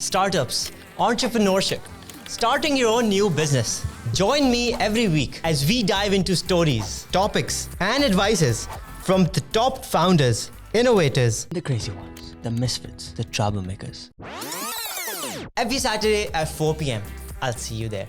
startups, entrepreneurship, starting your own new business. Join me every week as we dive into stories, topics, and advices from the top founders, innovators, the crazy ones, the misfits, the troublemakers. Every Saturday at 4 p.m. I'll see you there.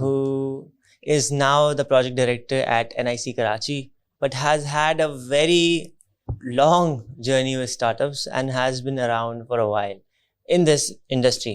who is now the project director at NIC Karachi but has had a very long journey with startups and has been around for a while in this industry.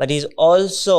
but he is also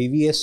BVS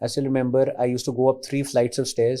I still remember I used to go up 3 flights of stairs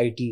IT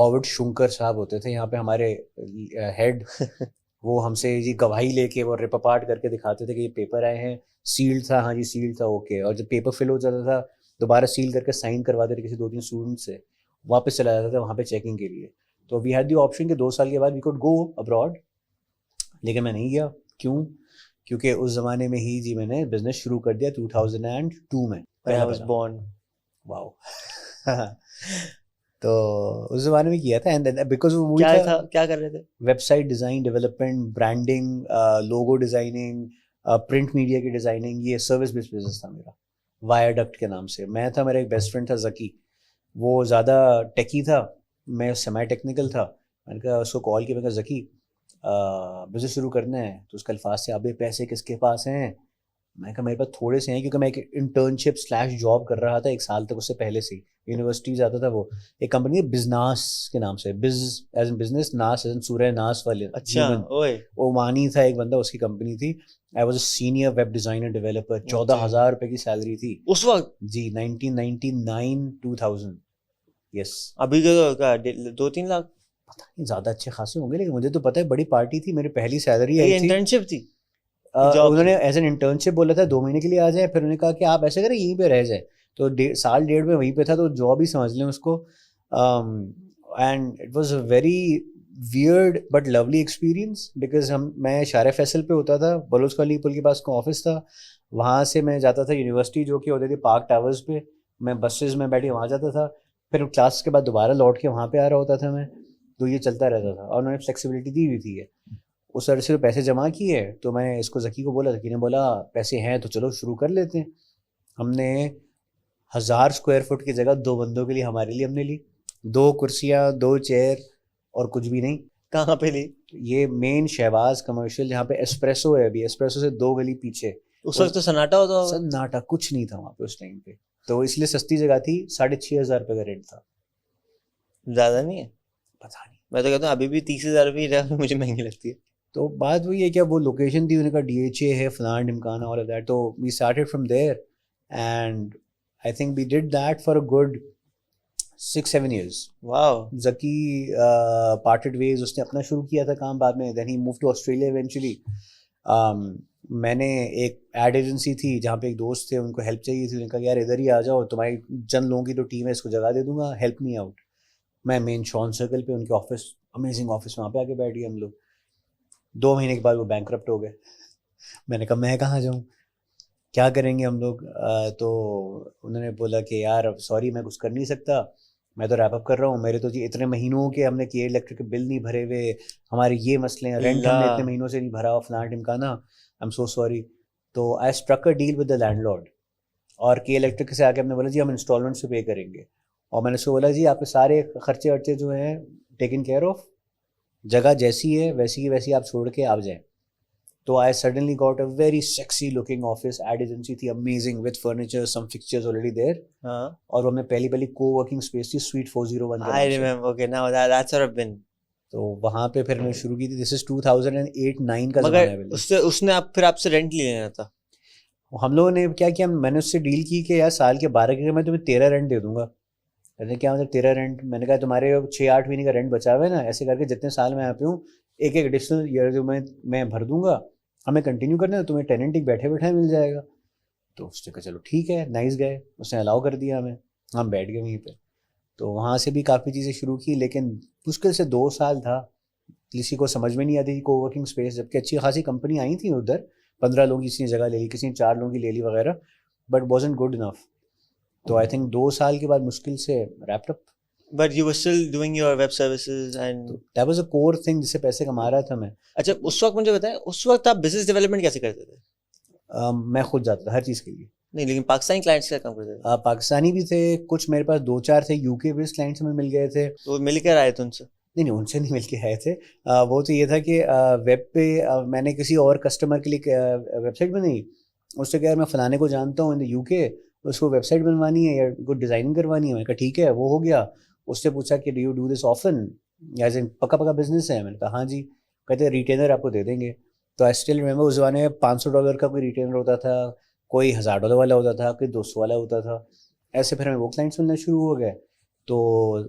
Howard Shankar صاحب ہوتے تھے یہاں پہ ہمارے head. وہ ہم سے جی گواہی لے کے وہ رپ اپارٹ کر کے دکھاتے تھے کہ یہ پیپر آئے ہیں, سیل تھا, ہاں جی سیل تھا, اوکے. اور جب پیپر فل ہو جاتا تھا دوبارہ سیل کر کے سائن کرواتے تھے کسی 2-3 اسٹوڈنٹ سے, واپس چلا جاتا تھا وہاں پہ چیکنگ کے لیے. تو وی ہیڈ دی آپشن کہ 2 سال کے بعد وی کوڈ گو ابراڈ, لیکن میں نہیں گیا. کیوں؟ کیونکہ اس زمانے میں ہی جی میں نے بزنس شروع کر دیا 2002 میں. واو. تو اس زمانے میں کیا تھا. اینڈ بیکاز کیا کر رہے تھے؟ Website design, development, branding, logo designing, print media کی ڈیزائننگ, یہ سروس بیسڈ بزنس تھا میرا, وائرڈکٹ کے نام سے. میں تھا, میرا ایک بیسٹ فرینڈ تھا ذکی, وہ زیادہ ٹیکی تھا, میں سیمی ٹیکنیکل تھا. میں نے کہا اس کو کال کیا, میں کہا ذکی بزنس شروع کرنا ہے. تو اس کے الفاظ سے ابھی پیسے کس کے پاس ہیں؟ میں کہا میرے پاس تھوڑے سے ہیں, کیونکہ میں ایک انٹرنشپ / جاب کر رہا تھا 1 سال تک, اس سے پہلے سے یونیورسٹی جاتا تھا. وہ ایک کمپنی ہے بزناس کے نام سے, بز ایز ان بزنس, ناس ایز ان سورہ ناس والے. اچھا, اومانی تھا ایک بندہ, اس کی کمپنی تھی. I was a senior web designer developer. 14,000 روپے کی سیلری تھی اس وقت جی, 1999-2000. یس. ابھی کیا 2-3 لاکھ؟ پتہ نہیں, زیادہ اچھے خاصے ہوں گے, لیکن مجھے تو پتہ ہے بڑی پارٹی تھی. میری پہلی سیلری آئی تھی. انٹرنشپ تھی, انہوں نے ایز این انٹرنشپ بولا تھا 2 مہینے کے لیے آ جائیں. پھر انہوں نے کہا کہ آپ ایسے کریں یہیں پہ رہ جائیں. تو 1.5 سال میں وہیں پہ تھا, تو جاب ہی سمجھ لیں اس کو. And it was a very weird but lovely experience, because میں شارع فیصل پہ ہوتا تھا, بلوچ کالونی پل کے پاس کا آفس تھا. وہاں سے میں جاتا تھا یونیورسٹی جو کہ ہوتی تھی پارک ٹاورز پہ, میں بسز میں بیٹھ کے وہاں جاتا تھا. پھر کلاس کے بعد دوبارہ لوٹ کے وہاں پہ آ رہا ہوتا تھا میں. تو یہ چلتا رہتا تھا, اور انہوں نے فلیکسیبلٹی دی ہوئی تھی. اس عرصے سے پیسے جمع کیے, تو میں اس کو ذکی کو بولا, ذکی نے بولا پیسے ہیں تو چلو شروع کر لیتے ہیں. ہم نے 1000 اسکوائر فٹ کی جگہ 2 بندوں کے لیے ہمارے لیے ہم نے لی, 2 کرسیاں, 2 چیئر اور کچھ بھی نہیں. کہاں پہ لی؟ یہ مین شہباز کمرشل, جہاں پہ ایسپریسو ہے. ابھی ایسپریسو سے 2 گلی پیچھے. اس وقت تو سناٹا ہوتا, سناٹا کچھ نہیں تھا وہاں پہ اس ٹائم پہ. تو اس لیے سستی جگہ تھی, 6,500 روپے کا رینٹ تھا. زیادہ نہیں ہے؟ پتہ نہیں, میں تو کہتا ہوں ابھی بھی 30,000 روپئے مجھے مہنگی لگتی ہے. تو بات وہی ہے کہ وہ لوکیشن تھی, انہوں نے کہا DHA ہے فلان ڈمکانا آل آف دیٹ. تو we started from there, and I think we did that for a good 6-7 years. Wow. Zaki parted ways, اس نے اپنا شروع کیا تھا کام بعد میں. Then he move to Australia eventually. میں نے ایک ایڈ ایجنسی تھی جہاں پہ ایک دوست تھے, ان کو ہیلپ چاہیے تھی. انہوں نے کہا یار ادھر ہی آ جاؤ, تمہاری چند لوگوں کی تو ٹیم ہے, اس کو جگہ دے دوں گا, ہیلپ می آؤٹ. میں مین شان سرکل پہ ان کے آفس, امیزنگ آفس, وہاں پہ آ کے بیٹھ گئے ہم لوگ. 2 مہینے کے بعد وہ بینکرپٹ ہو گئے. میں نے کہا میں کہاں جاؤں, کیا کریں گے ہم لوگ. تو انہوں نے بولا کہ یار سوری میں کچھ کر نہیں سکتا, میں تو ریپ اپ کر رہا ہوں. میرے تو جی اتنے مہینوں کے ہم نے کیے, الیکٹرک کے بل نہیں بھرے ہوئے, ہمارے یہ مسئلے ہیں, رینٹ ہم نے اتنے مہینوں سے نہیں بھرا, فلان ٹمکانا, آئی ایم سو سوری. تو I struck a deal with the landlord, اور کے الیکٹرک سے آ کے ہم نے بولا جی ہم انسٹالمنٹ سے پے کریں گے. اور میں نے اس کو بولا جی آپ کے سارے خرچے ورچے جو ہیں ٹیکن کیئر آف, جگہ جیسی ہے ویسی کی ویسی آپ چھوڑ کے آپ جائیں. تو I suddenly got a very sexy looking office, ad agency تھی amazing with furniture, some fixtures already there. اور وہ ہم نے پہلی کو ورکنگ اسپیس تھی suite 401. I remember, okay, now that's where I've been. تو وہاں پہ پھر میں شروع کی تھی. دس از 2008-9 کا زمانہ ہے. مگر اس نے پھر آپ سے رینٹ لینا تھا. ہم لوگوں نے کیا کیا, میں نے اس سے ڈیل کی کہ یار سال کے 12 کے میں تمہیں 13 رینٹ دے دوں گا. کہتے کیا مطلب 13 رینٹ؟ میں نے کہا تمہارے 6-8 مہینے کا رینٹ بچا ہوا ہے نا, ایسے کر کے جتنے سال میں یہاں پہ ہوں ایک ایڈیشنل ایئر جو میں بھر دوں گا, ہمیں کنٹینیو کرنا ہے, تمہیں ٹیننٹ ایک بیٹھے بیٹھے مل جائے گا. تو اس نے کہا چلو ٹھیک ہے, نائس گئے, اس نے الاؤ کر دیا ہمیں, ہم بیٹھ گئے وہیں پہ. تو وہاں سے بھی کافی چیزیں شروع کی, لیکن مشکل سے 2 سال تھا, کسی کو سمجھ میں نہیں آتی تھی کو ورکنگ اسپیس, جبکہ اچھی خاصی کمپنی آئی تھیں ادھر, 15 لوگوں کی کسی نے جگہ لے لی, کسی نے 4 لوگوں کی لے لی وغیرہ, بٹ وازنٹ گڈ انف. تو آئی تھنک 2 سال کے بعد مشکل سے wrapped up. But you were still doing your web services and that was a core thing جس سے پیسے کما رہا تھا میں. اچھا اس وقت مجھے بتائیں, اس وقت آپ بزنس ڈیولپمنٹ کیسے کرتے تھے؟ میں خود جاتا تھا ہر چیز کے لیے. نہیں لیکن پاکستانی کلائنٹس کا کام کرتے تھے؟ پاکستانی بھی تھے کچھ, میرے پاس 2-4 تھے UK بیسڈ کلائنٹس میں مل گئے تھے. تو مل کر آئے تھے ان سے؟ نہیں ان سے نہیں مل کے آئے تھے. وہ تو یہ تھا کہ ویب پہ میں نے کسی اور کسٹمر کے لیے ویب سائٹ بنائی, اس سے کہا میں فلانے کو جانتا ہوں ان UK, اس کو ویب سائٹ بنوانی ہے یا کوئی ڈیزائننگ کروانی ہے. میں نے کہا ٹھیک ہے, وہ ہو گیا. اس سے پوچھا کہ do you do this often, as in پکا بزنس ہے؟ میں نے کہا ہاں جی. کہتے ہیں ریٹینر آپ کو دے دیں گے. تو آئی اسٹل ریمبر اس زمانے میں $500 کا کوئی ریٹینر ہوتا تھا, کوئی $1000 والا ہوتا تھا, کوئی $200 والا ہوتا تھا. ایسے پھر ہمیں وہ کلائنٹس ملنا شروع ہو گئے. تو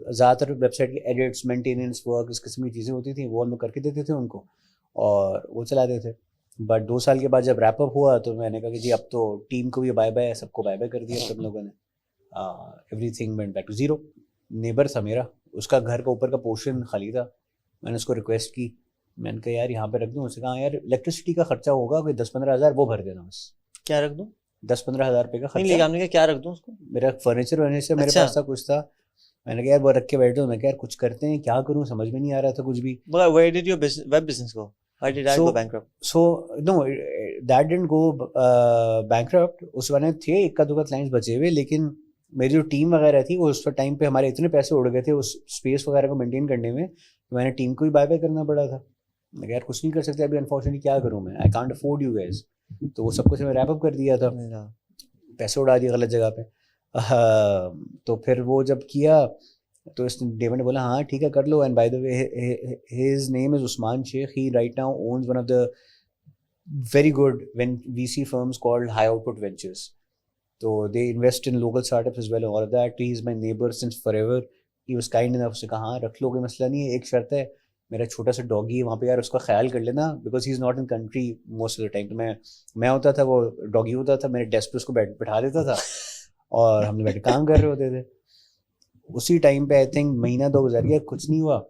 زیادہ تر ویب سائٹ کی ایڈٹس, مینٹیننس ورک, اس قسم کی چیزیں ہوتی تھیں, وہ ہم لوگ کر کے دیتے تھے ان کو اور وہ چلاتے تھے. بٹ 2 سال کے بعد جب ریپ اپ ہوا تو میں نے کہا کہ جی اب تو ٹیم کو بھی بائے بائے, سب کو بائے بائے کر دیا سب لوگوں نے. Everything went back to zero. Neighbour تھا میرا, اس کا گھر کا اوپر کا پورشن خالی تھا. میں نے اس کو ریکویسٹ کی, میں نے کہا یار یہاں پہ رکھ دوں. اس نے کہا یار الیکٹریسٹی کا خرچہ ہوگا کوئی 10-15 ہزار, وہ بھر دینا بس. کیا رکھ دوں؟ 10-15 ہزار روپے کا نہیں, خرچہ. آپ نے کہا کیا رکھ دوں اس کو؟ میرا فرنیچر ورنیچر میرے پاس تھا, کچھ تھا. میں نے کہا یار وہ رکھ کے بیٹھے ہوں. میں کہا یار کچھ کرتے ہیں, کیا کروں سمجھ میں نہیں آ رہا تھا کچھ بھی. Where did your web business go? Why did that go bankrupt? So no, that didn't go bankrupt. اس والے تھے ایک کا دو کا کلائنٹس بچے ہوئے, لیکن میری جو ٹیم وغیرہ تھی وہ اس ٹائم پہ ہمارے اتنے پیسے اڑ گئے تھے اس اسپیس وغیرہ کو مینٹین کرنے میں, میں نے ٹیم کو بھی بائی بائی کرنا پڑا تھا. میں کہا یار کچھ نہیں کر سکتے ابھی, انفارچونیٹلی کیا کروں میں, I can't afford you guys. تو وہ سب کچھ میں ریپ اپ کر دیا تھا, پیسے اڑا دیے غلط جگہ پہ. تو پھر وہ جب کیا تو اس ڈیوڈ نے بولا ہاں ٹھیک ہے کر لو. And by the way his name is Usman Sheikh. He right now owns one of the very good VC firms called High Output Ventures. So they invest in local startups as well, all of that. He is my neighbor since forever. He was kind enough. سے کہا ہاں رکھ لو, کوئی مسئلہ نہیں ہے, ایک شرط ہے میرا چھوٹا سا ڈاگی ہے وہاں پہ, یار اس کا خیال کر لینا, because he is not in country most of the time. تو میں ہوتا تھا, وہ ڈاگی ہوتا تھا, میرے ڈیسک پہ اس کو بٹھا دیتا تھا اور ہم نے بیٹھ کے کام کر رہے ہوتے تھے. اسی ٹائم پہ آئی تھنک مہینہ 2 گزر گیا, کچھ نہیں ہوا.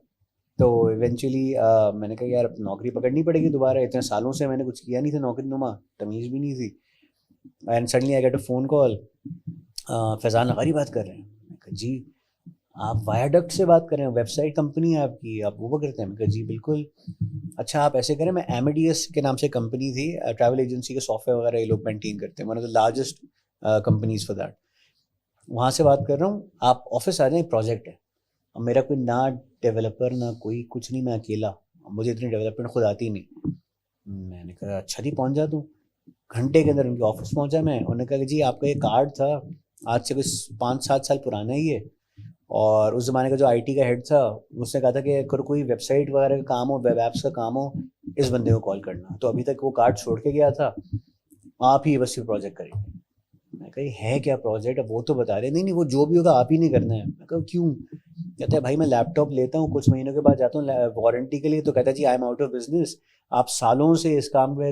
تو ایونچولی میں نے کہا یار نوکری پکڑنی پڑے گی دوبارہ, اتنے سالوں سے میں نے کچھ کیا نہیں تھا نوکری نما, تمیز بھی نہیں تھی. And suddenly I get a phone call, Faizan لغاری بات کر رہے ہیں. میں کہا جی آپ وایاڈکٹ سے بات کر رہے ہیں, ویب سائٹ کمپنی ہے آپ کی, آپ وہ کرتے ہیں؟ میں کہا جی بالکل. اچھا آپ ایسے کریں, میں Amadeus کے نام سے کمپنی تھی, ٹریول ایجنسی کے سافٹ ویئر وغیرہ یہ لوگ مینٹین کرتے ہیں, one of the largest companies for that. وہاں سے بات کر رہا ہوں, آپ آفس آ جائیں, پروجیکٹ ہے. اب میرا کوئی نہ ڈیولپر نہ کوئی کچھ نہیں, میں اکیلا, مجھے اتنی ڈیولپمنٹ خود آتی نہیں. میں نے کہا اچھا جی پہنچ جاتا ہوں. گھنٹے کے اندر ان کے آفس پہنچا میں. انہوں نے کہا کہ جی آپ کا یہ کارڈ تھا آج سے کوئی 5-7 سال پرانا ہی ہے, اور اس زمانے کا جو IT کا ہیڈ تھا اس نے کہا تھا کہ اگر کوئی ویب سائٹ وغیرہ کا کام ہو, ویب ایپس کا کام ہو, اس بندے کو کال کرنا. تو ابھی تک وہ کارڈ چھوڑ کے گیا تھا, آپ ہی بس یہ پروجیکٹ کریں گے. میں کہا یہ ہے کیا پروجیکٹ؟ اب وہ تو بتا رہے نہیں وہ جو بھی ہوگا آپ ہی نہیں کرنا ہے. میں کہا کیوں؟ کہتا ہے بھائی میں لیپ ٹاپ لیتا ہوں, کچھ مہینوں کے بعد جاتا ہوں وارنٹی کے لیے, تو کہتا ہے جی I am out of business. آپ سالوں سے اس کام پہ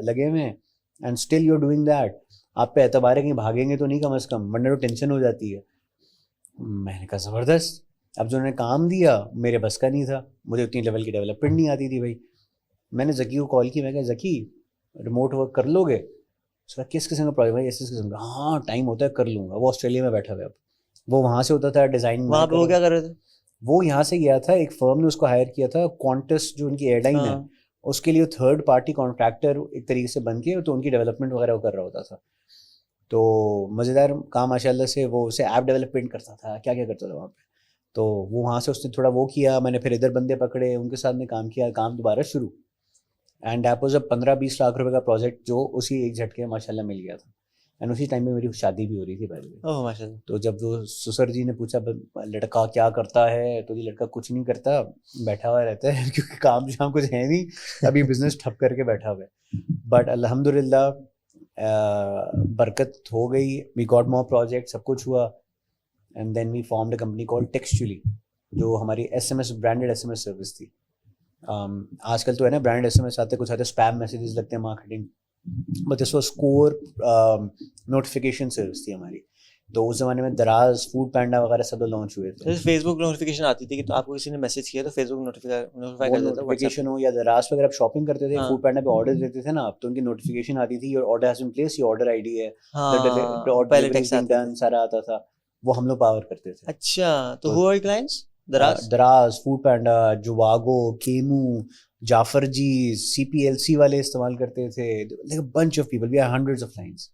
لگے ہوئے ہیں and still you are doing that. آپ پہ اعتبار ہے کہیں بھاگیں گے تو نہیں کم از کم, ورنہ تو ٹینشن ہو جاتی ہے. میں نے کہا زبردست. اب جو انہوں نے کام دیا میرے بس کا نہیں تھا, مجھے اتنی لیول کی ڈیولپمنٹ نہیں آتی تھی بھائی. میں نے ذکی کو کال کی, میں کہا ذکی ریموٹ ورک کر لو گے؟ اس کا کس قسم کا پروجیکٹ بھائی؟ اس قسم کا. ہاں ٹائم ہوتا ہے کر لوں گا. وہ آسٹریلیا میں بیٹھا ہوا ہے, اب وہ وہاں سے ہوتا تھا ڈیزائن. وہاں پہ وہ کیا کر رہے تھے؟ وہ یہاں سے گیا تھا, ایک فرم نے اس کو ہائر کیا تھا, کوانٹس جو ان کی ایئر لائن ہے, اس کے لیے تھرڈ پارٹی کانٹریکٹر ایک طریقے سے بن کے, تو ان کی ڈیولپمنٹ وغیرہ وہ کر رہا ہوتا تھا. تو مزیدار کام ماشاء اللہ سے, وہ اسے ایپ ڈیولپمنٹ کرتا تھا, کیا کیا کرتا تھا وہاں پہ. تو وہ وہاں سے اس نے تھوڑا وہ کیا, میں نے پھر ادھر بندے پکڑے, ان کے ساتھ میں کام کیا, کام دوبارہ شروع. اینڈ ایپ واز 15-20 لاکھ روپے کا پروجیکٹ جو اسی ایک جھٹکے ماشاء اللہ مل گیا تھا. اینڈ اسی ٹائم میں میری شادی بھی ہو رہی تھی پہلے. تو جب وہ سسر جی نے پوچھا لڑکا کیا کرتا ہے, تو جی لڑکا کچھ نہیں کرتا, بیٹھا ہوا رہتا ہے, کیونکہ کام شام کچھ ہے نہیں, ابھی بزنس ٹھپ کر کے بیٹھا ہوا ہے. بٹ الحمد للہ برکت ہو گئی, وی گاٹ مور پروجیکٹ, سب کچھ ہوا. And then we formed a company call Textually, جو ہماری SMS برانڈیڈ SMS سروس تھی. آج کل تو ہے نا برانڈ SMS آتے, کچھ آتے اسپیم میسیجز لگتے ہیں marketing, but this was core notification service تھی ہماری. تو اس زمانے میں دراز, فوڈ پینڈا وغیرہ سب لانچ ہوئے تھے. فیس بک نوٹیفیکیشن آتی تھی کہ تو آپ کو کسی نے میسج کیا تو فیس بک نوٹیفائی کر دیتا تھا, نوٹیفیکیشن ہو یا دراز وغیرہ. آپ شاپنگ کرتے تھے, فوڈ پینڈا پہ آرڈر دیتے تھے نا آپ, تو ان کی نوٹیفیکیشن آتی تھی, اور آرڈر ہیز بین پلیس, یہ آرڈر ID ہے, پہلے ٹیکسٹ ڈن سارا آتا تھا, وہ ہم لوگ پاور کرتے تھے. اچھا, تو our clients Daraz, Foodpanda, جواگو, کیمو, جعفر جی, CPLC والے استعمال کرتے تھے, bunch of people, we are hundreds of lines.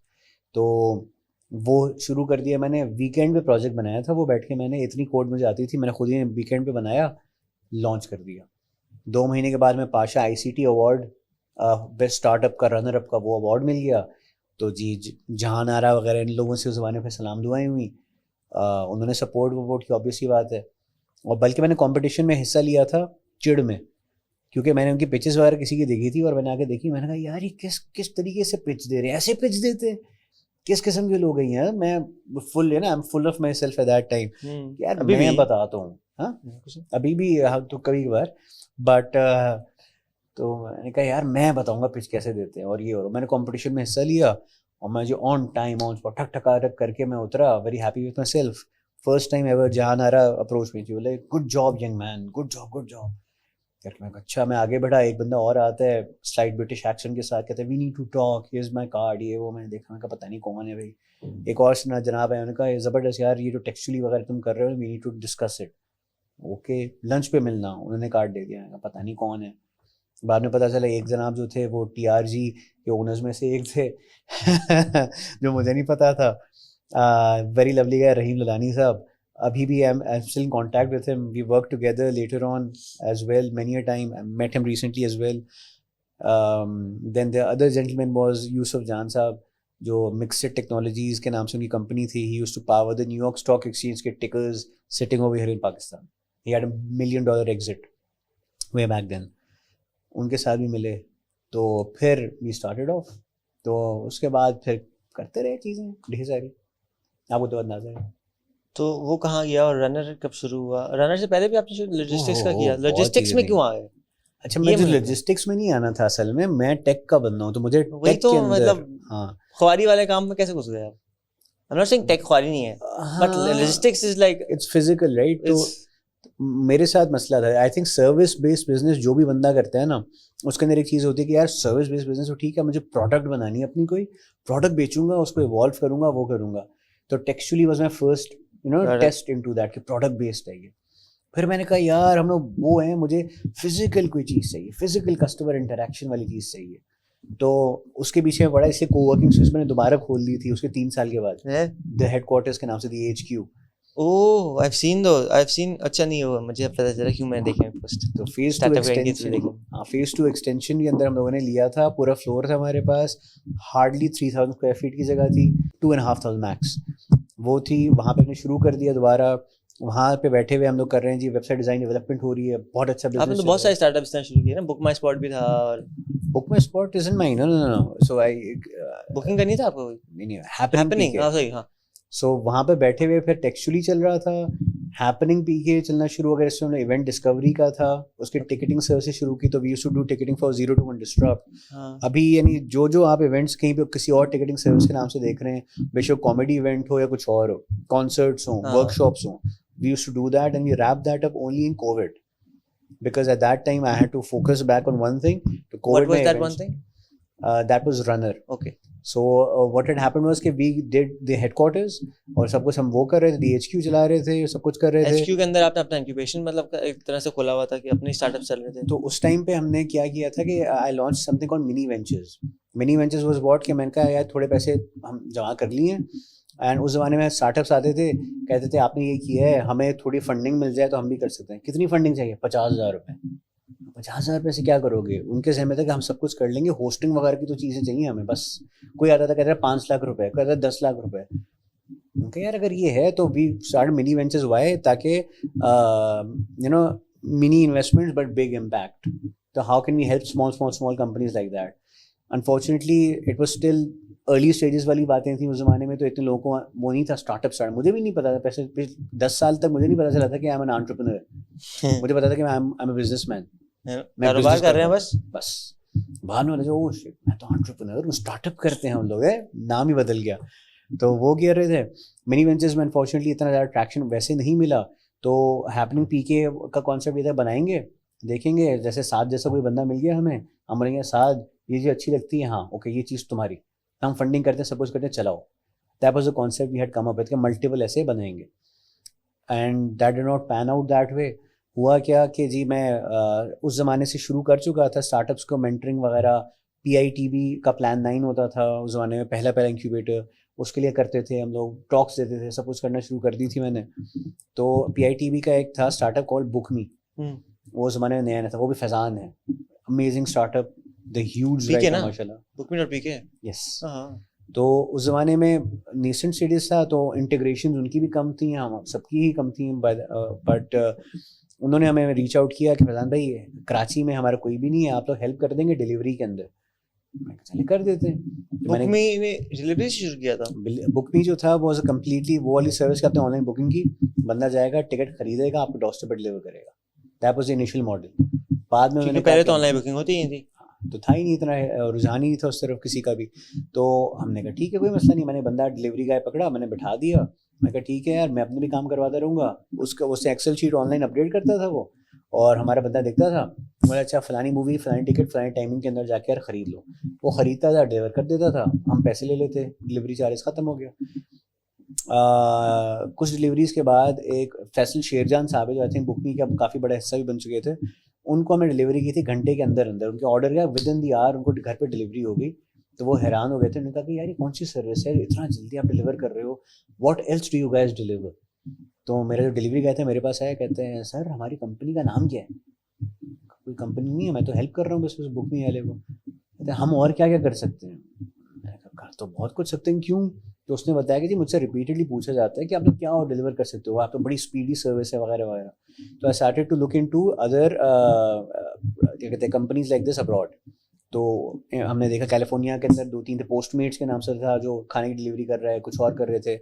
تو وہ شروع کر دیا میں نے. ویکینڈ پہ پروجیکٹ بنایا تھا, وہ بیٹھ کے میں نے, اتنی کوڈ مجھے آتی تھی, میں نے خود ہی ویکینڈ پہ بنایا, لانچ کر دیا. 2 مہینے کے بعد میں Pasha ICT award, best start up کا رنر اپ کا وہ ایوارڈ مل گیا. تو جی جہان آرا وغیرہ ان لوگوں سے اس زمانے پہ سلام دعائیں ہوئیں, انہوں نے سپورٹ وپورٹ کی, آبویس سی بات ہے. اور بلکہ میں نے کمپٹیشن میں حصہ لیا تھا چڑ میں, کیونکہ میں نے ان کی پچز وغیرہ کسی کی دیکھی تھی, اور میں نے آ کے دیکھی, میں نے کہا یار یہ کس طریقے سے پچ دے رہے ہیں, ایسے پچ دیتے ہیں. کس قسم کے لوگ ہیں. میں فل ہے نا, I am full of myself at that time. یار میں بتاتا ہوں, ہاں ابھی بھی تو کبھی کبھار, بٹ تو میں نے کہا یار میں بتاؤں گا پچ کیسے دیتے ہیں اور یہ. اور میں نے کمپٹیشن میں حصہ لیا اور میں جو آن ٹائم آن اسپاٹ ٹھک ٹھکا ٹک کر کے میں اترا, very happy with my self. First time ever جہاں نارا اپروچ میں تھی, بولے good job young man, good job good job. میں کہا اچھا. میں آگے بڑھا, ایک بندہ اور آتا ہے سلائٹ برٹش ایکسنٹ کے ساتھ, کہتے ہیں we need to talk, here is my card, یہ وہ. میں نے دیکھا, میں کہا پتہ نہیں کون ہے بھائی. ایک اور سنا جناب ہے, انہوں نے کہا زبردست یار یہ جو ٹیکسچولی وغیرہ تم کر رہے ہو, we need to discuss it. Okay lunch پہ ملنا. انہوں نے کارڈ دے دیا, میں کہا پتہ نہیں کون ہے. بعد میں پتہ چلا ایک جناب جو تھے وہ TRG کے اونرز میں سے ایک تھے جو مجھے نہیں پتا تھا. ویری لولی گائے رحیم للانی صاحب. ابھی بھی I'm still in contact with him. We worked together later on as well many a time. I met him recently as well. Then the other gentleman was Yusuf Jan صاحب, جو Mixed Technologies کے نام سے ان کی company تھی. He used to power the New York Stock Exchange کے tickers sitting over here in Pakistan. He had $1 million exit way back then. ان کے ساتھ بھی ملے تو پھر we started off. تو اس کے بعد پھر کرتے رہے چیزیں ڈھیر ساری, آپ کو تو اندازہ ہے. تو وہ کہاں گیا اور رنر کب شروع ہوا؟ رنر سے پہلے بھی آپ نے لاجسٹکس کا کیا, لاجسٹکس میں کیوں آئے؟ اچھا میں لاجسٹکس میں نہیں آنا تھا اصل میں ٹیک کا بندہ ہوں, تو مجھے وہی تو مطلب ہاں خواری والے کام میں کیسے گھس گئے آپ؟ I'm not saying ٹیک خواری نہیں ہے, but logistics is like it's physical right. تو میرے ساتھ مسئلہ تھا, I think service based business جو بھی بندہ کرتا ہے نا, اس کے اندر ایک چیز ہوتی ہے کہ یار سروس بیسڈ بزنس تو ٹھیک ہے, مجھے پروڈکٹ بنانی ہے اپنی, کوئی پروڈکٹ بیچوں گا, اس کو ایوالو کروں گا, وہ کروں گا. تو Textually was my first test into that کہ پروڈکٹ بیسڈ ہے یہ. پھر میں نے کہا یار ہم لوگ وہ ہیں, مجھے فزیکل کوئی چیز چاہیے, فزیکل کسٹمر انٹریکشن والی چیز چاہیے. تو اس کے پیچھے پڑا, اس سے کو ورکنگ اسپیس میں نے دوبارہ کھول دی تھی اس کے 3 سال کے بعد, دا ہیڈ کوارٹرز کے نام سے دی HQ. اوہ I've seen اچھا نہیں ہوا, مجھے پتہ چلا کیوں میں دیکھیں فرسٹ. تو فیز 2 ایکسٹینشن کے اندر ہم لوگوں نے لیا تھا, پورا فلور تھا ہمارے پاس, ہارڈلی 3000 اسکوائر فیٹ کی جگہ تھی, 2,500 میکس وہ تھی. وہاں پہ ہم نے شروع کر دیا دوبارہ, وہاں پہ بیٹھے ہوئے ہم لوگ کر رہے ہیں جی, ویب سائٹ ڈیزائن ڈیولپمنٹ ہو رہی ہے, بہت اچھا بزنس. آپ نے تو بہت سارے اسٹارٹ اپس شروع کیے نا, بک مائی اسپاٹ بھی تھا. اور بک مائی اسپاٹ از ان مائی نو سو آئی بکنگ کرنی تھا آپ کو, نہیں ہیپننگ. ہاں صحیح, ہاں. سو وہاں پہ بیٹھے ہوئے پھر ٹیکسچولی چل رہا تھا, ہیپننگ پی کے چلنا شروع ہو گیا. اس میں ایونٹ ڈسکوری کا تھا, اس کی ٹکٹنگ سروسز شروع کی, تو we used to do ticketing for 0 to 1 disrupt. ابھی یعنی جو آپ ایونٹس کہیں پہ کسی اور ٹکٹنگ سروس کے نام سے دیکھ رہے ہیں, بے شک کامیڈی ایونٹ ہو یا کچھ اور ہو, کانسرٹس ہوں, ورک شاپس ہوں, we used to do that and we wrapped that up only in COVID because at that time I had to focus back on one thing. So COVID, what was that one thing? That was Runner. Okay. So what had happened was کہ we did the headquarters اور سب کچھ ہم وہ کر رہے تھے, DHQ چلا رہے تھے, سب کچھ کر رہے تھے. HQ کے اندر آپ نے اپنا انکیوبیشن مطلب ایک طرح سے کھولا ہوا تھا کہ اپنے اسٹارٹ اپ چل رہے تھے. تو اس ٹائم پہ ہم نے کیا کیا تھا کہ I launched something called Mini Ventures. Mini Ventures was what کہ میں نے کہا یار تھوڑے پیسے ہم جمع کر لیے ہیں, اینڈ اس زمانے میں اسٹارٹ اپس آتے تھے, کہتے تھے آپ نے یہ کیا ہے, ہمیں تھوڑی فنڈنگ مل جائے تو ہم بھی کر سکتے ہیں. کتنی فنڈنگ چاہیے؟ 50,000 روپے. 50,000 روپے سے کیا کرو گے؟ ان کے ذہن میں تھا کہ ہم سب کچھ کر لیں گے, ہوسٹنگ وغیرہ کی تو چیزیں چاہیے ہمیں بس. کوئی آتا تھا کہتا ہے 5 لاکھ روپے, کہتا ہے 10 لاکھ روپے. کہ یار اگر یہ ہے تو we start money ventures why, تاکہ mini investments but big impact. تو how can we help small companies like that. Unfortunately it was still early stages والی باتیں تھیں اس زمانے میں, تو اتنے لوگوں کو وہ نہیں تھا اسٹارٹ اپ اسٹارٹ. مجھے بھی نہیں پتا تھا, پیسے 10 سال تک مجھے نہیں پتا چلا تھا کہ آئی ایم این انٹرپرینور. مجھے پتا تھا کہ میں I am a business man, کاروبار کر رہے ہیں بس. بعد میں او شٹ میں تو انٹرپرینور ہوں, اسٹارٹ اپ کرتے ہیں ہم لوگ, نام ہی بدل گیا. تو وہ کہہ رہے تھے. منی وینچرز میں انفارچونیٹلی اتنا زیادہ ٹریکشن ویسے نہیں ملا, تو ہیپننگ پی کے کا کانسیپٹ یہ تھا بنائیں گے, دیکھیں گے, جیسے ساتھ جیسا کوئی بندہ مل گیا ہمیں, ہم بولیں گے ساتھ یہ چیز اچھی لگتی ہے, ہاں اوکے یہ چیز تمہاری, ہم فنڈنگ کرتے ہیں, سب کچھ کرتے ہیں, چلاؤ. That was the concept we had come up with کہ ملٹیپل ایسے بنائیں گے, and that did not pan out that way. ہوا کیا کہ جی میں اس زمانے سے شروع کر چکا تھا اسٹارٹ اپس کو, مینٹرنگ وغیرہ. PITB کا پلان 9 ہوتا تھا اس زمانے میں, پہلا انکیوبیٹر, اس کے لیے کرتے تھے ہم لوگ, ٹاکس دیتے تھے, سب کچھ کرنا شروع کر دی تھی میں نے. تو PITB کا ایک تھا اسٹارٹ اپ کال بک می, وہ زمانے میں نیا تھا, وہ بھی فیضان ہے, amazing start up, the huge ماشاء اللہ. بک می ڈاٹ پی کے, یس. تو اس زمانے میں نیسنٹ اسٹیجز تھا, تو انٹیگریشنز ان کی بھی کم تھیں, ہم سب کی ہی کم تھیں, بٹ انہوں نے ہمیں ریچ آؤٹ کیا کہ فیضان بھائی کراچی میں ہمارا کوئی بھی نہیں ہے, آپ لوگ ہیلپ کر دیں گے ڈیلیوری کے اندر. میں کہا چلے کر دیتے ہیں. بک می نے ڈلیوری سے شروع کیا تھا. بک می جو تھا وہ کمپلیٹلی وہ والی سروس کہ آپ نے آن لائن بکنگ کی, بندہ جائے گا ٹکٹ خریدے گا, آپ کو ڈور اسٹیپ پہ ڈلیور کرے گا. That was the initial model. بعد میں انہوں نے پہلے تو آن لائن بکنگ ہوتی ہی تھی, تو تھا ہی نہیں اتنا رجحان ہی نہیں تھا اس طرف کسی کا بھی. تو ہم نے کہا ٹھیک ہے کوئی مسئلہ نہیں. میں نے بندہ ڈلیوری گائے پکڑا, میں نے بٹھا دیا. میں کہا ٹھیک ہے یار میں اپنے بھی کام کرواتا رہوں گا. اس کا اس سے Excel sheet online update کرتا تھا وہ, اور ہمارا بندہ دیکھتا تھا. بولا اچھا فلانی مووی فلانی ٹکٹ فلانی ٹائمنگ کے اندر جا کے یار خرید لو. وہ خریدتا تھا, ڈلیور کر دیتا تھا, ہم پیسے لے لیتے, ڈلیوری چارجز ختم ہو گیا. کچھ ڈلیوریز کے بعد ایک فیصل شیرجان صاحب ہے جو آئی تھنک بک می کا کافی بڑا حصہ بھی بن چکے تھے, ان کو ہمیں ڈلیوری کی تھی گھنٹے کے اندر اندر. ان کے آرڈر کیا ود ان دی آور ان کو گھر پہ ڈلیوری ہو گئی. تو وہ حیران ہو گئے تھے. انہوں نے کہا کہ یار یہ کون سی سروس ہے, اتنا جلدی آپ ڈلیور کر رہے ہو, what else do you guys deliver. تو میرے جو ڈلیوری گئے تھے میرے پاس آئے, کہتے ہیں سر ہماری کمپنی کا نام کیا ہے. کوئی کمپنی نہیں ہے, میں تو ہیلپ کر رہا ہوں بس اس بک می والے کو. کہتے ہیں ہم اور کیا کیا کر سکتے ہیں. میں نے کہا کر تو بہت کچھ سکتے ہیں, کیوں. تو اس نے بتایا کہ جی مجھ سے ریپیٹڈلی پوچھا جاتا ہے کہ آپ نے کیا اور ڈلیور کر سکتے ہو, آپ تو بڑی اسپیڈی سروس ہے وغیرہ وغیرہ. تو I started to look into other کیا کہتے ہیں کمپنیز لائک دس ابراڈ. تو ہم نے دیکھا کیلیفورنیا کے اندر 2-3 تھے, پوسٹ میٹس کے نام سے تھا جو کھانے کی ڈلیوری کر رہا ہے, کچھ اور کر رہے تھے.